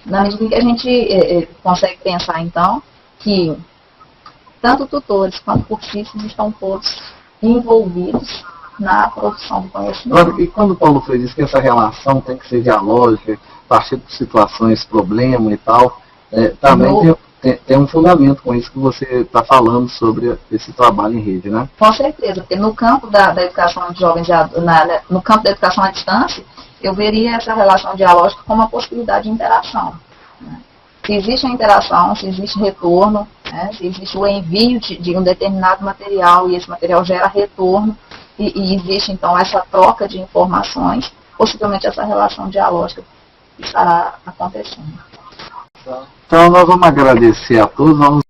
na medida em que a gente consegue pensar, então, que tanto tutores quanto cursistas estão todos envolvidos na produção do conhecimento. E quando o Paulo Freire diz que essa relação tem que ser dialógica, partir de situações, problema e tal, também tem um fundamento com isso que você está falando sobre esse trabalho em rede, né? Com certeza, porque no campo da educação de jovens, no campo da educação à distância, eu veria essa relação dialógica como uma possibilidade de interação. Né? Se existe a interação, se existe retorno, né? Se existe o envio de um determinado material e esse material gera retorno, e existe então essa troca de informações, possivelmente essa relação dialógica estará acontecendo. Então nós vamos agradecer a todos.